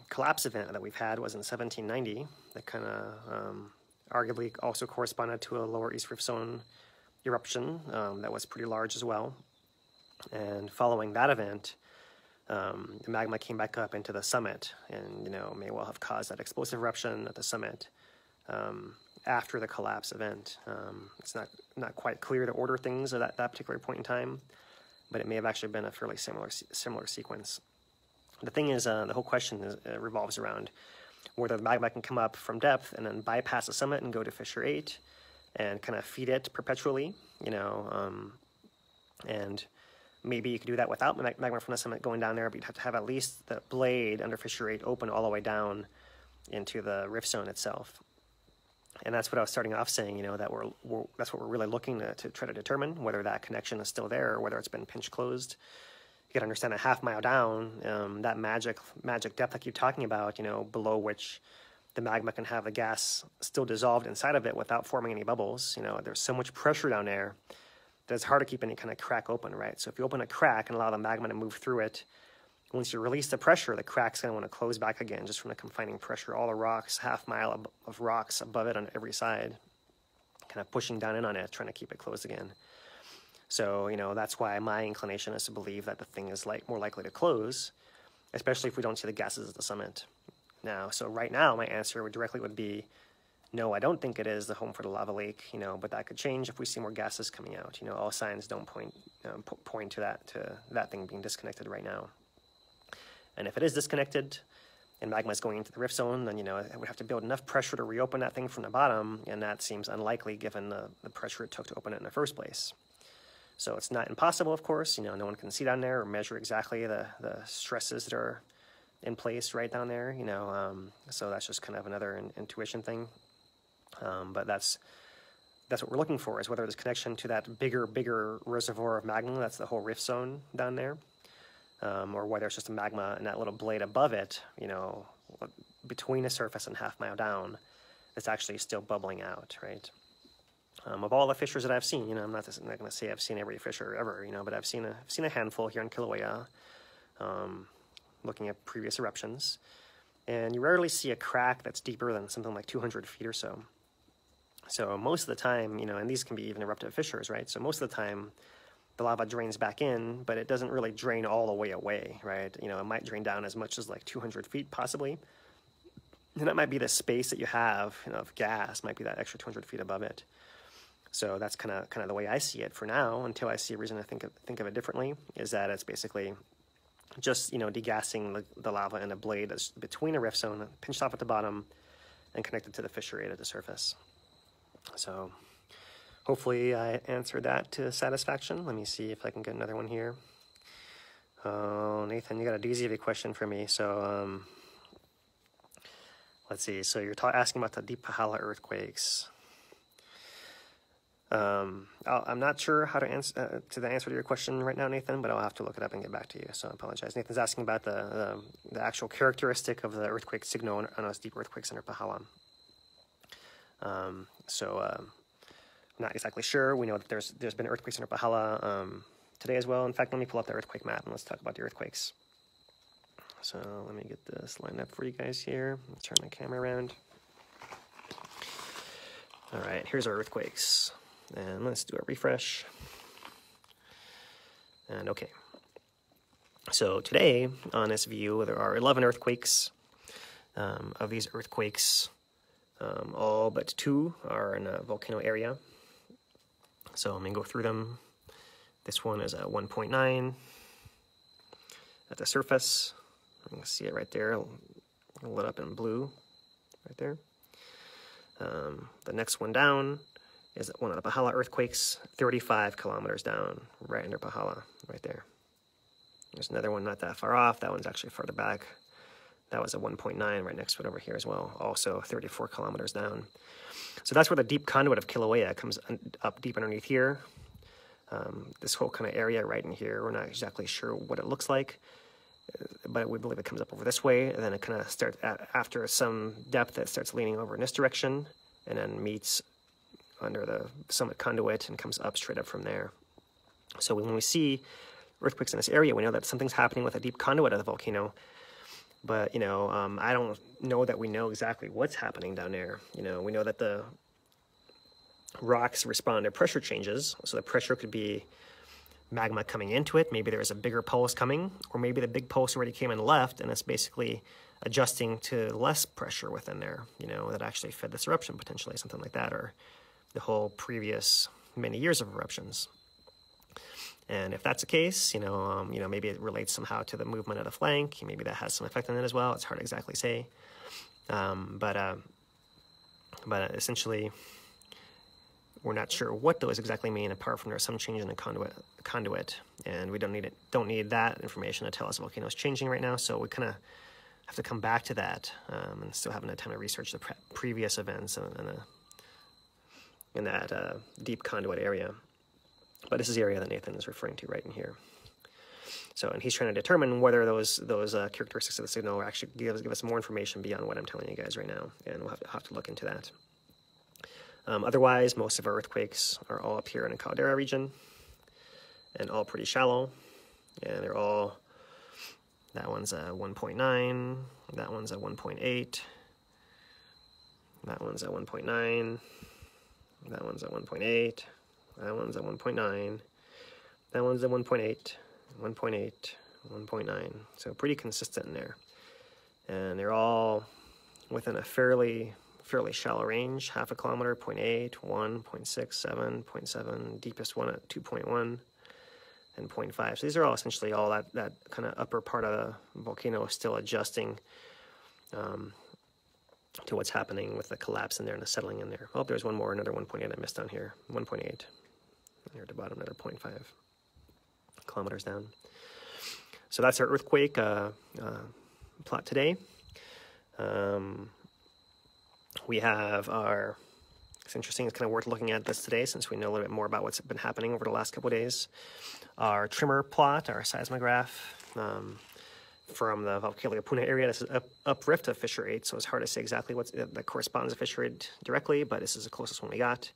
collapse event that we've had was in 1790. That kind of arguably also corresponded to a lower East Rift Zone eruption that was pretty large as well. And following that event, the magma came back up into the summit, and may well have caused that explosive eruption at the summit after the collapse event. It's not quite clear to order things at that particular point in time, but it may have actually been a fairly similar sequence. The thing is, the whole question revolves around whether the magma can come up from depth and then bypass the summit and go to fissure 8 and kind of feed it perpetually, and maybe you could do that without magma from the summit going down there, but you'd have to have at least the blade under fissure 8 open all the way down into the rift zone itself. And that's what I was starting off saying, that that's what we're really looking to try to determine, whether that connection is still there or whether it's been pinch closed. You got to understand a half mile down, that magic depth I keep talking about, below which the magma can have the gas still dissolved inside of it without forming any bubbles. There's so much pressure down there that it's hard to keep any kind of crack open, right? So if you open a crack and allow the magma to move through it, once you release the pressure, the crack's going to want to close back again just from the confining pressure. All the rocks, half mile of rocks above it on every side, kind of pushing down in on it, trying to keep it closed again. So, that's why my inclination is to believe that the thing is more likely to close, especially if we don't see the gases at the summit. Now, so right now, my answer would be, no, I don't think it is the home for the lava lake, but that could change if we see more gases coming out. All signs don't point to that thing being disconnected right now. And if it is disconnected and magma is going into the rift zone, then, it would have to build enough pressure to reopen that thing from the bottom, and that seems unlikely given the pressure it took to open it in the first place. So it's not impossible, of course. No one can see down there or measure exactly the stresses that are in place right down there, so that's just kind of another intuition thing. But that's what we're looking for, is whether there's connection to that bigger reservoir of magma, that's the whole rift zone down there, or whether it's just a magma and that little blade above it, between the surface and half mile down, that's actually still bubbling out, right? Of all the fissures that I've seen, I'm not going to say I've seen every fissure ever, but I've seen a handful here in Kīlauea, looking at previous eruptions, and you rarely see a crack that's deeper than something like 200 feet or so. So most of the time, and these can be even eruptive fissures, right? So most of the time, the lava drains back in, but it doesn't really drain all the way away, right? It might drain down as much as like 200 feet possibly, and that might be the space that you have, of gas, might be that extra 200 feet above it. So that's kind of the way I see it for now, until I see a reason to think of it differently, is that it's basically just, degassing the lava in a blade that's between a rift zone, pinched off at the bottom, and connected to the fissure 8 at the surface. So hopefully I answered that to satisfaction. Let me see if I can get another one here. Oh, Nathan, you got a doozy of a question for me. So let's see. So you're asking about the deep Pahala earthquakes. I'm not sure how to answer the answer to your question right now, Nathan, but I'll have to look it up and get back to you. So I apologize. Nathan's asking about the actual characteristic of the earthquake signal on those deep earthquakes under Pahala. I'm not exactly sure. We know that there's been earthquakes under Pahala today as well. In fact, let me pull up the earthquake map and let's talk about the earthquakes. So let me get this lined up for you guys here. Let's turn my camera around. All right, here's our earthquakes. And let's do a refresh. And okay. So today, on this view, there are 11 earthquakes. Of these earthquakes, all but 2 are in a volcano area. So I'm going to go through them. This one is at 1.9 at the surface. You can see it right there, lit up in blue right there. The next one down is one of the Pahala earthquakes, 35 kilometers down, right under Pahala, right there. There's another one not that far off. That one's actually farther back. That was a 1.9 right next to it over here as well, also 34 kilometers down. So that's where the deep conduit of Kīlauea comes up deep underneath here. This whole kind of area right in here, we're not exactly sure what it looks like, but we believe it comes up over this way, and then it kind of starts, after some depth, it starts leaning over in this direction, and then meets under the summit conduit and comes up straight up from there. So when we see earthquakes in this area. We know that something's happening with a deep conduit of the volcano, but, you know, I don't know that we know exactly what's happening down there. You know, we know that the rocks respond to pressure changes, so the pressure could be magma coming into it. Maybe there's a bigger pulse coming, or maybe the big pulse already came and left, and it's basically adjusting to less pressure within there, you know, that actually fed this eruption potentially, something like that, or the whole previous many years of eruptions. And if that's the case, you know, maybe it relates somehow to the movement of the flank. Maybe that has some effect on it as well. It's hard to exactly say. But essentially, we're not sure what those exactly mean, apart from there's some change in the conduit, and we don't need that information to tell us the volcano is changing right now. So we kind of have to come back to that, and still haven't had time to research the previous events in that deep conduit area. But this is the area that Nathan is referring to right in here. So, and he's trying to determine whether those characteristics of the signal actually give us more information beyond what I'm telling you guys right now, and we'll have to look into that. Otherwise, most of our earthquakes are all up here in the caldera region, and all pretty shallow, and they're all, that one's a 1.9, that one's a 1.8, that one's a 1.9, that one's a 1.8, that one's a 1.9, that one's a 1.8, 1.8, 1.9, so pretty consistent in there, and they're all within a fairly shallow range, half a kilometer, 0.8, 1, 0.6, 7, 0.7, deepest one at 2.1, and 0.5. So these are all essentially all that kind of upper part of the volcano is still adjusting to what's happening with the collapse in there and the settling in there. Oh, there's one more, another 1.8 I missed down here, 1.8. Here at the bottom, another 0.5 kilometers down. So that's our earthquake plot today. We have our, it's interesting, it's kind of worth looking at this today since we know a little bit more about what's been happening over the last couple of days. Our tremor plot, our seismograph from the Kīlauea Puna area. This is uprift of fissure 8, so it's hard to say exactly what that corresponds to fissure 8 directly, but this is the closest one we got.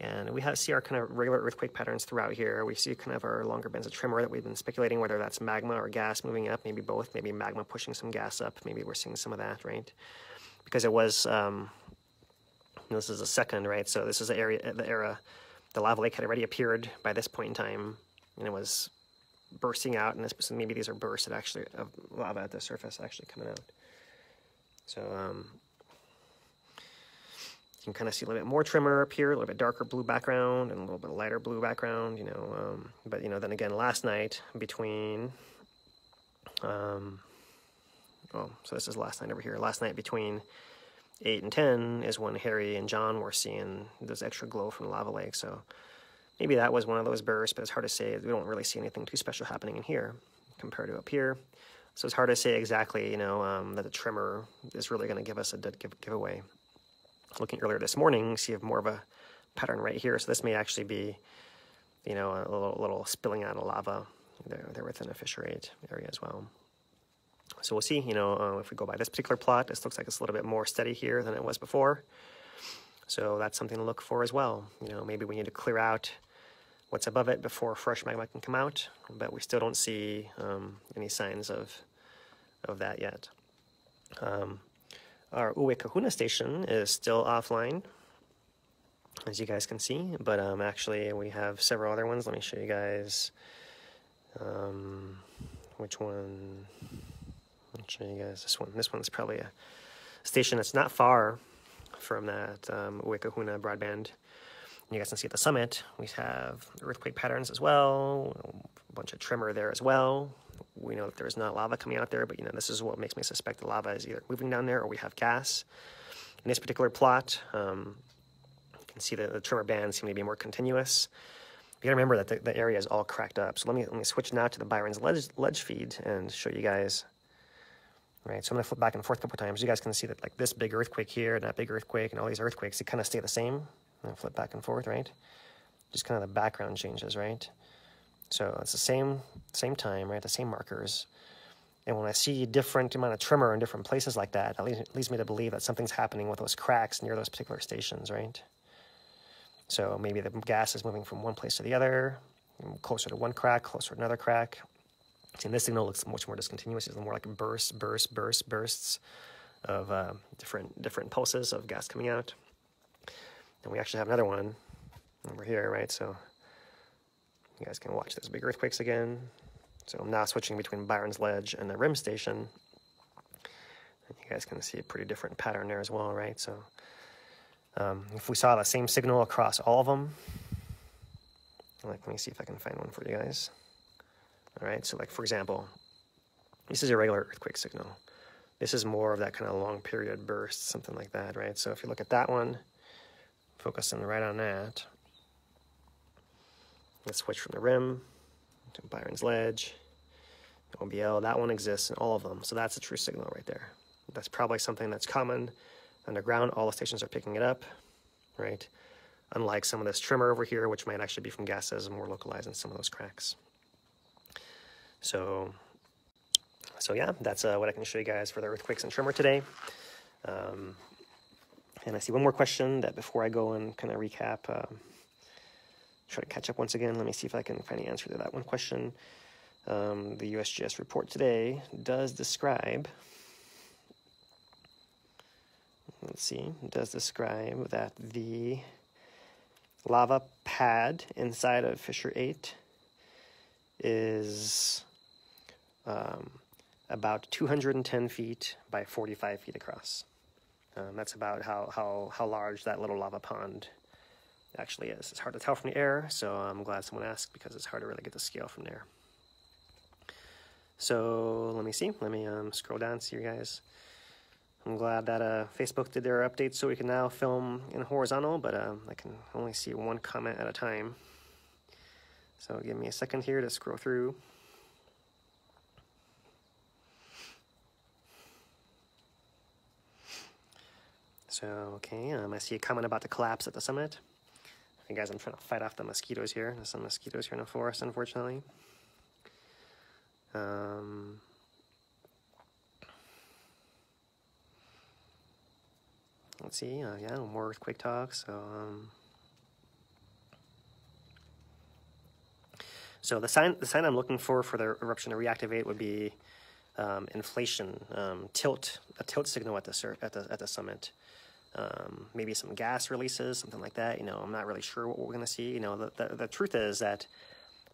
And we see our kind of regular earthquake patterns throughout here. We see kind of our longer bands of tremor that we've been speculating whether that's magma or gas moving up, maybe both, maybe magma pushing some gas up, maybe we're seeing some of that, right? Because it was, this is a second, right? So this is the era, the lava lake had already appeared by this point in time, and it was bursting out, and so maybe these are bursts that actually, of lava at the surface actually coming out. So you can kind of see a little bit more tremor up here, a little bit darker blue background, and a little bit lighter blue background, you know, but, you know, then again, last night between, so this is last night over here. Last night between 8 and 10 is when Harry and John were seeing this extra glow from the lava lake. So maybe that was one of those bursts, but it's hard to say. We don't really see anything too special happening in here compared to up here. So it's hard to say exactly, you know, that the tremor is really going to give us a dead giveaway. Looking earlier this morning, you see more of a pattern right here. So this may actually be, you know, a little spilling out of lava there within a fissure 8 area as well. So we'll see, you know, if we go by this particular plot, this looks like it's a little bit more steady here than it was before. So that's something to look for as well. You know, maybe we need to clear out what's above it before fresh magma can come out, but we still don't see any signs of that yet. Our Kahuna station is still offline, as you guys can see, but actually we have several other ones. Let me show you guys which one. I'll show you guys this one. This one's probably a station that's not far from that Kahuna broadband. You guys can see at the summit, we have earthquake patterns as well, a bunch of tremor there as well. We know that there's not lava coming out there, but, you know, this is what makes me suspect the lava is either moving down there or we have gas. In this particular plot, you can see that the tremor bands seem to be more continuous. You gotta remember that the area is all cracked up. So let me switch now to the Byron's ledge feed and show you guys. Right, so I'm gonna flip back and forth a couple times. You guys can see that, like, this big earthquake here and that big earthquake and all these earthquakes, they kind of stay the same. And flip back and forth, right? Just kind of the background changes, right? So it's the same time, right? The same markers. And when I see different amount of tremor in different places like that, it leads me to believe that something's happening with those cracks near those particular stations, right? So maybe the gas is moving from one place to the other. closer to one crack, closer to another crack. See, and this signal looks much more discontinuous. It's more like bursts of different pulses of gas coming out. And we actually have another one over here, right? So you guys can watch those big earthquakes again. So I'm now switching between Byron's Ledge and the rim station. And you guys can see a pretty different pattern there as well, right? So if we saw the same signal across all of them, like, let me see if I can find one for you guys. All right, so like, for example, this is a regular earthquake signal. This is more of that kind of long period burst, something like that, right? So if you look at that one, focusing right on that, let's switch from the rim to Byron's Ledge, OBL. That one exists in all of them, so that's a true signal right there. That's probably something that's common underground. All the stations are picking it up, right? Unlike some of this tremor over here, which might actually be from gases and more localized in some of those cracks. So yeah, that's what I can show you guys for the earthquakes and tremor today. And I see one more question that before I go and kind of recap, try to catch up once again. Let me see if I can find the answer to that one question. The USGS report today does describe, does describe that the lava pad inside of Fischer 8 is about 210 feet by 45 feet across. That's about how large that little lava pond actually is. It's hard to tell from the air, so I'm glad someone asked because it's hard to really get the scale from there. So let me see. Let me scroll down and see you guys. I'm glad that Facebook did their update so we can now film in horizontal, but I can only see one comment at a time. So give me a second here to scroll through. So, okay, I see a comment about the collapse at the summit. Hey guys, I'm trying to fight off the mosquitoes here. There's some mosquitoes here in the forest, unfortunately. Let's see, yeah, more earthquake talk. So the sign I'm looking for the eruption to reactivate would be inflation, a tilt signal at the summit. Maybe some gas releases, something like that. You know, I'm not really sure what we're going to see. You know, the truth is that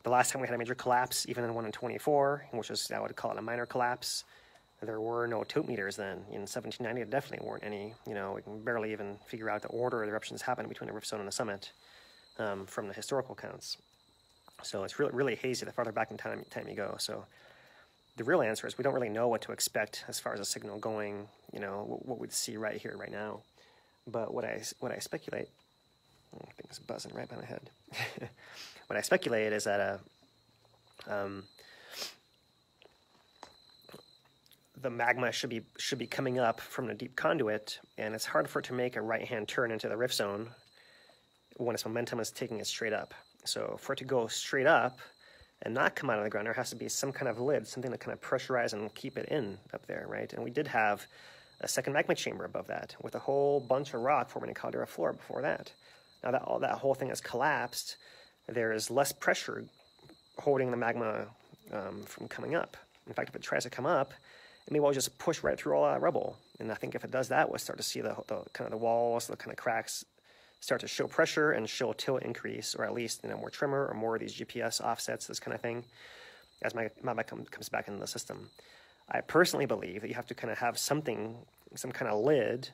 the last time we had a major collapse, even in 1 in 24, which is, I would call it a minor collapse, there were no tilt meters then. In 1790, there definitely weren't any. You know, we can barely even figure out the order of the eruptions happened between the rift zone and the summit from the historical counts. So it's really hazy the farther back in time you go. So the real answer is we don't really know what to expect as far as a signal going, you know, what we'd see right here, right now. But what I speculate, I think it's buzzing right by my head. What I speculate is that the magma should be coming up from the deep conduit, and it's hard for it to make a right-hand turn into the rift zone when its momentum is taking it straight up. So for it to go straight up and not come out of the ground, there has to be some kind of lid, something to kind of pressurize and keep it in up there, right? And we did have a second magma chamber above that with a whole bunch of rock forming a caldera floor before that. Now that that whole thing has collapsed, there is less pressure holding the magma from coming up. In fact, if it tries to come up, it may well just push right through all that rubble. And I think if it does that, we'll start to see the kind of the walls, the kind of cracks start to show pressure and show tilt increase, or at least, you know, more tremor or more of these GPS offsets, this kind of thing, as magma comes back into the system. I personally believe that you have to kind of have something, some kind of lid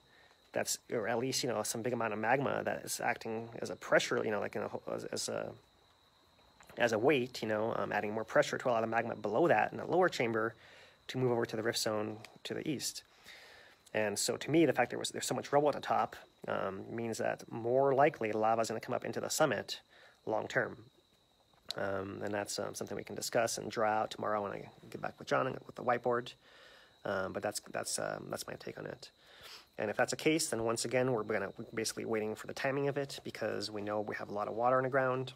that's, or at least, you know, some big amount of magma that is acting as a pressure, you know, like as a weight, you know, adding more pressure to allow the magma below that in the lower chamber to move over to the rift zone to the east. And so to me, the fact there's so much rubble at the top means that more likely lava is going to come up into the summit long term. And that's something we can discuss and draw out tomorrow when I get back with John and with the whiteboard. But that's my take on it. And if that's the case, then once again, we're basically waiting for the timing of it, because we know we have a lot of water in the ground.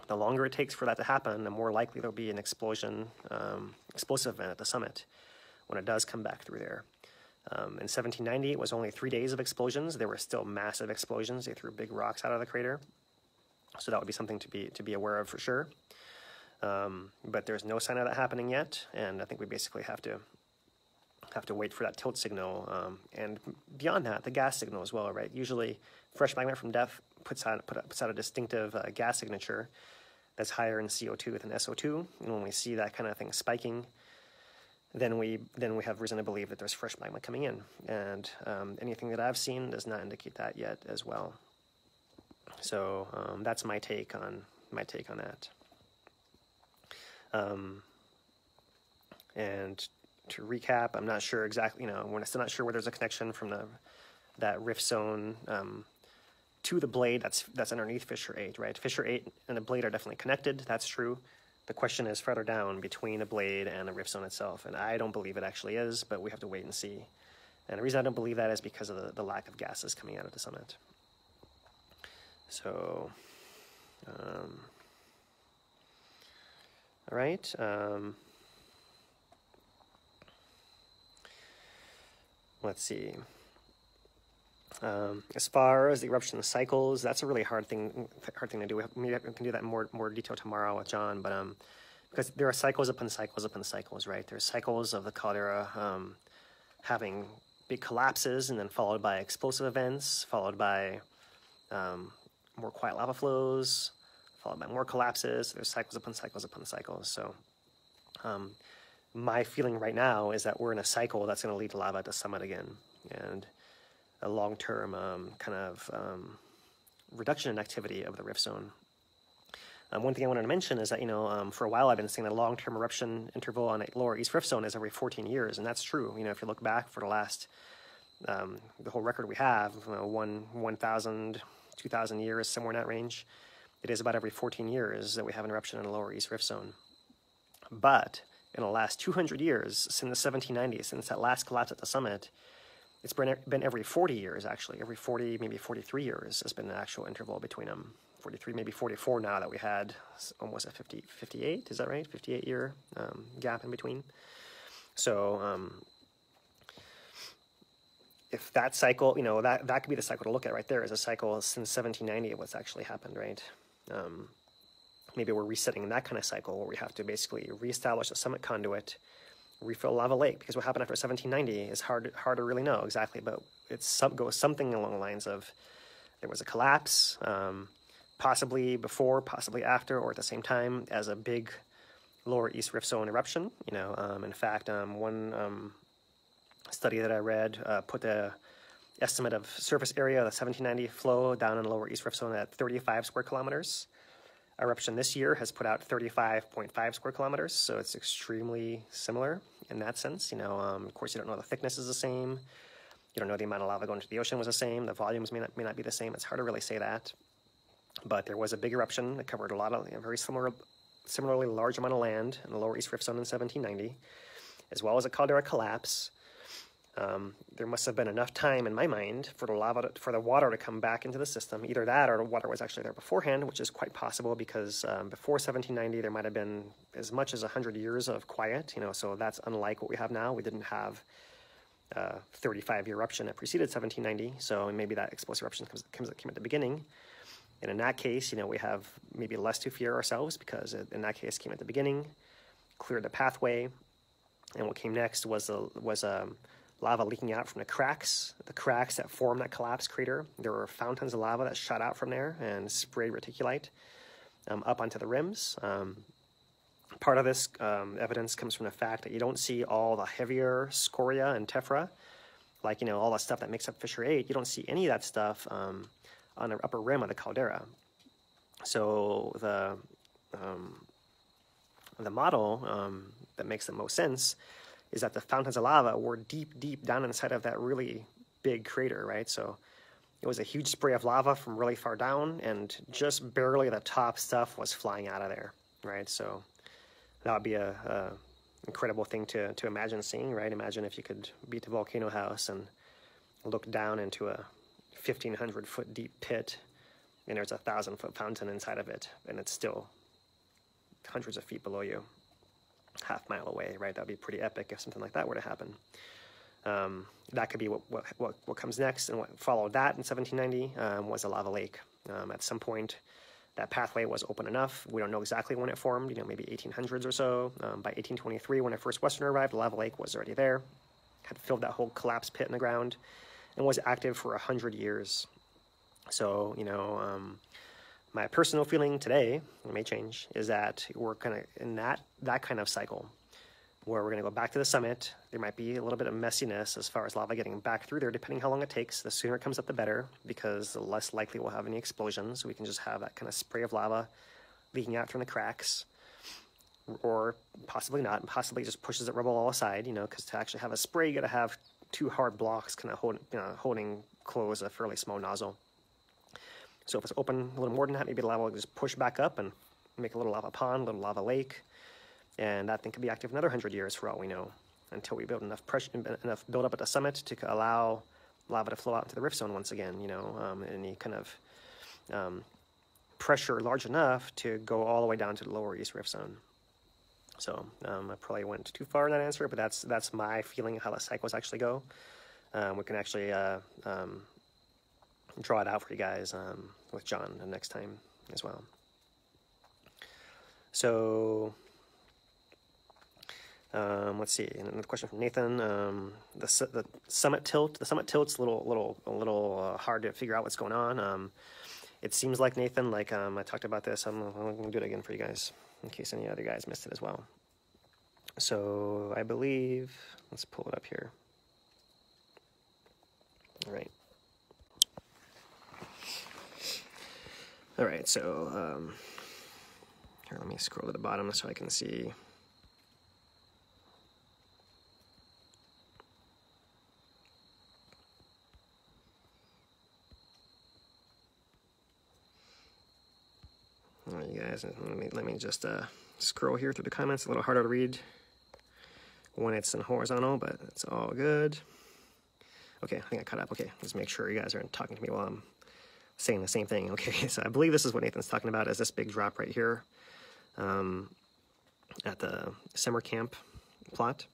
The longer it takes for that to happen, the more likely there'll be an explosive event at the summit when it does come back through there. In 1790, it was only 3 days of explosions. There were still massive explosions. They threw big rocks out of the crater. So that would be something to be aware of for sure. But there's no sign of that happening yet, and I think we basically have to wait for that tilt signal, and beyond that, the gas signal as well, right? Usually, fresh magma from depth puts out a distinctive gas signature that's higher in CO2 than SO2, and when we see that kind of thing spiking, then we have reason to believe that there's fresh magma coming in, and anything that I've seen does not indicate that yet as well. So that's my take on that. And to recap, I'm not sure exactly, we're still not sure where there's a connection from that rift zone to the blade that's underneath fissure 8, right? Fissure 8 and the blade are definitely connected, that's true. The question is further down between the blade and the rift zone itself, and I don't believe it actually is, but we have to wait and see. And the reason I don't believe that is because of the lack of gases coming out of the summit. So, all right. Let's see. As far as the eruption cycles, that's a really hard thing to do. We can do that in more detail tomorrow with John, but because there are cycles upon cycles upon cycles, right? There's cycles of the caldera having big collapses and then followed by explosive events, followed by more quiet lava flows, followed by more collapses. There's cycles upon cycles upon cycles. So my feeling right now is that we're in a cycle that's going to lead to lava at the summit again, and a long-term kind of reduction in activity of the rift zone. One thing I wanted to mention is that, for a while I've been saying the long-term eruption interval on a lower east rift zone is every 14 years, and that's true. If you look back for the last, the whole record we have, 1,000, 2,000 years, somewhere in that range, it is about every 14 years that we have an eruption in a lower east rift zone. But in the last 200 years, since the 1790s, since that last collapse at the summit, it's been every 40 years, actually. Every 40, maybe 43 years has been an actual interval between them. 43, maybe 44 now that we had almost a 58, is that right? 58-year gap in between. So if that cycle, that could be the cycle to look at right there, is a cycle since 1790 of what's actually happened, right? Maybe we're resetting that kind of cycle where we have to basically reestablish a summit conduit, refill lava lake, because what happened after 1790 is hard to really know exactly, but it goes something along the lines of there was a collapse, possibly before, possibly after, or at the same time as a big lower east rift zone eruption. In fact, one study that I read put the estimate of surface area of the 1790 flow down in the lower east rift zone at 35 square kilometers. Eruption this year has put out 35.5 square kilometers, so it's extremely similar in that sense. Of course, you don't know the thickness is the same. You don't know the amount of lava going to the ocean was the same. The volumes may not be the same. It's hard to really say that. But there was a big eruption that covered a lot of very similarly large amount of land in the lower east rift zone in 1790, as well as a caldera collapse. There must have been enough time, in my mind, for the water to come back into the system. Either that, or the water was actually there beforehand, which is quite possible because before 1790 there might have been as much as 100 years of quiet. So that's unlike what we have now. We didn't have 35-year eruption that preceded 1790, so maybe that explosive eruption came at the beginning. And in that case, we have maybe less to fear ourselves because in that case came at the beginning, cleared the pathway, and what came next was lava leaking out from the cracks that formed that collapse crater. There were fountains of lava that shot out from there and sprayed reticulite up onto the rims. Part of this evidence comes from the fact that you don't see all the heavier scoria and tephra, like all the stuff that makes up fissure 8. You don't see any of that stuff on the upper rim of the caldera. So the model that makes the most sense is that the fountains of lava were deep down inside of that really big crater, right? So it was a huge spray of lava from really far down, and just barely the top stuff was flying out of there, right? So that would be a incredible thing to imagine seeing, right? Imagine if you could be at the volcano house and look down into a 1,500-foot deep pit, and there's a 1,000-foot fountain inside of it, and it's still hundreds of feet below you, half-mile away, right? That would be pretty epic if something like that were to happen. That could be what comes next, and what followed that in 1790 was a lava lake. At some point, that pathway was open enough. We don't know exactly when it formed, maybe 1800s or so. By 1823, when a first Westerner arrived, the lava lake was already there, had filled that whole collapsed pit in the ground, and was active for 100 years. So, my personal feeling today, it may change, is that we're kind of in that kind of cycle where we're going to go back to the summit. There might be a little bit of messiness as far as lava getting back through there, depending how long it takes. The sooner it comes up, the better, because the less likely we'll have any explosions. We can just have that kind of spray of lava leaking out from the cracks, or possibly not, and possibly just pushes the rubble all aside, because to actually have a spray, you got to have two hard blocks kind of holding close a fairly small nozzle. So if it's open a little more than that, maybe the lava will just push back up and make a little lava pond, a little lava lake, and that thing could be active another 100 years for all we know, until we build enough pressure, enough build up at the summit to allow lava to flow out into the rift zone once again. Any kind of pressure large enough to go all the way down to the lower east rift zone. So I probably went too far in that answer, but that's my feeling of how the cycles actually go. We can actually draw it out for you guys with John the next time as well. So let's see. Another question from Nathan. The summit tilt. The summit tilt's a little hard to figure out what's going on. It seems like, Nathan, like I talked about this. I'm going to do it again for you guys in case any other guys missed it as well. So I believe, let's pull it up here. All right. All right, so here, let me scroll to the bottom so I can see. All right, you guys, let me just scroll here through the comments. A little harder to read when it's in horizontal, but it's all good. Okay, I think I caught up. Okay, just make sure you guys aren't talking to me while I'm saying the same thing. Okay, so I believe this is what Nathan's talking about, is this big drop right here at the summer camp plot,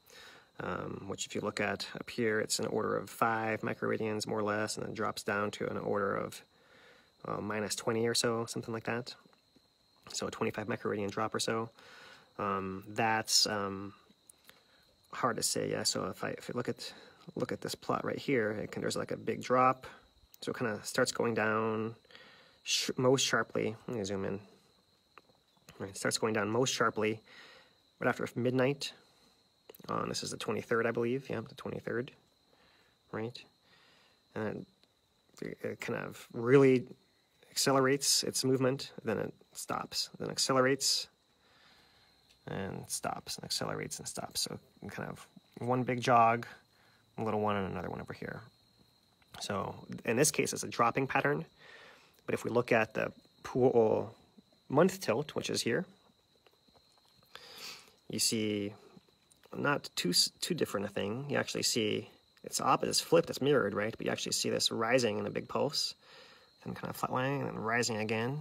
which if you look at up here, it's an order of 5 microradians, more or less, and then drops down to an order of minus 20 or so, something like that. So a 25 microradian drop or so. That's hard to say, yeah. So if you look at this plot right here, there's like a big drop. So it kind of starts going down most sharply. Let me zoom in. Right, it starts going down most sharply right after midnight. This is the 23rd, I believe. Yeah, the 23rd. Right? And it kind of really accelerates its movement, then it stops. Then accelerates and stops, and accelerates and stops. So kind of one big jog, a little one, and another one over here. So in this case, it's a dropping pattern. But if we look at the pool month tilt, which is here, you see not too different a thing. You actually see it's opposite, it's flipped, it's mirrored, right? But you actually see this rising in a big pulse, then kind of flatlining, and then rising again,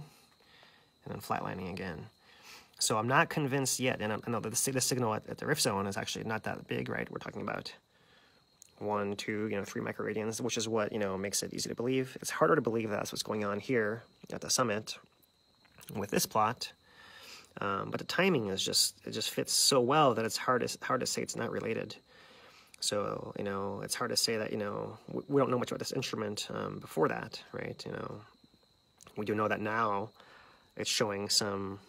and then flatlining again. So I'm not convinced yet, and I know that the signal at the rift zone is actually not that big, right? We're talking about 1, 2, 3 microradians, which is what, makes it easy to believe. It's harder to believe that's what's going on here at the summit with this plot. But the timing is it just fits so well that it's hard to say it's not related. So, it's hard to say that, we don't know much about this instrument before that, right? We do know that now it's showing some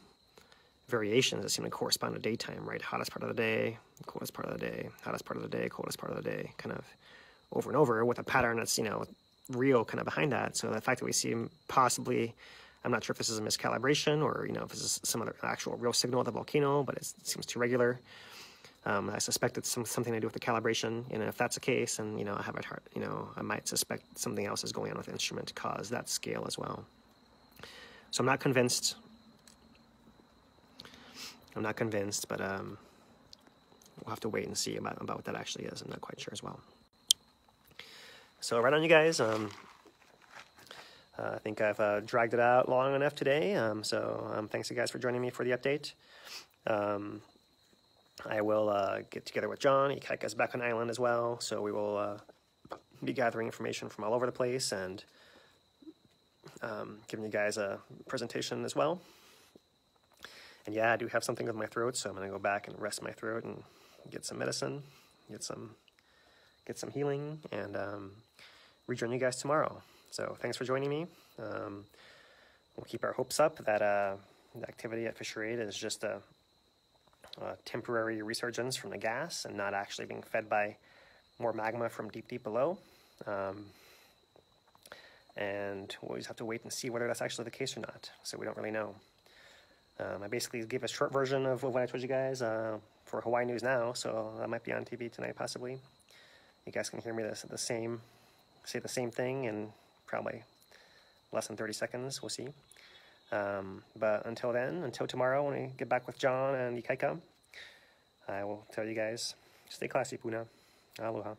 variations that seem to correspond to daytime, right? Hottest part of the day, coldest part of the day, hottest part of the day, coldest part of the day, kind of over and over with a pattern that's, real kind of behind that. So the fact that we see possibly, I'm not sure if this is a miscalibration or, if this is some other actual real signal of the volcano, but it seems too regular. I suspect it's something to do with the calibration, and if that's the case, then, I have it hard, I might suspect something else is going on with the instrument to cause that scale as well. So I'm not convinced, but we'll have to wait and see about what that actually is. I'm not quite sure as well. So right on, you guys. I think I've dragged it out long enough today. Thanks you guys for joining me for the update. I will get together with John. He gets back on island as well. So we will be gathering information from all over the place and giving you guys a presentation as well. And yeah, I do have something with my throat, so I'm going to go back and rest my throat and get some medicine, get some healing, and rejoin you guys tomorrow. So thanks for joining me. We'll keep our hopes up that the activity at Fissure 8 is just a temporary resurgence from the gas and not actually being fed by more magma from deep below. And we'll just have to wait and see whether that's actually the case or not. So we don't really know. I basically gave a short version of what I told you guys for Hawaii News Now, so that might be on TV tonight possibly. You guys can hear me say the same thing in probably less than 30 seconds. We'll see. But until then, until tomorrow when we get back with John and Ikaika, I will tell you guys, stay classy, Puna. Aloha.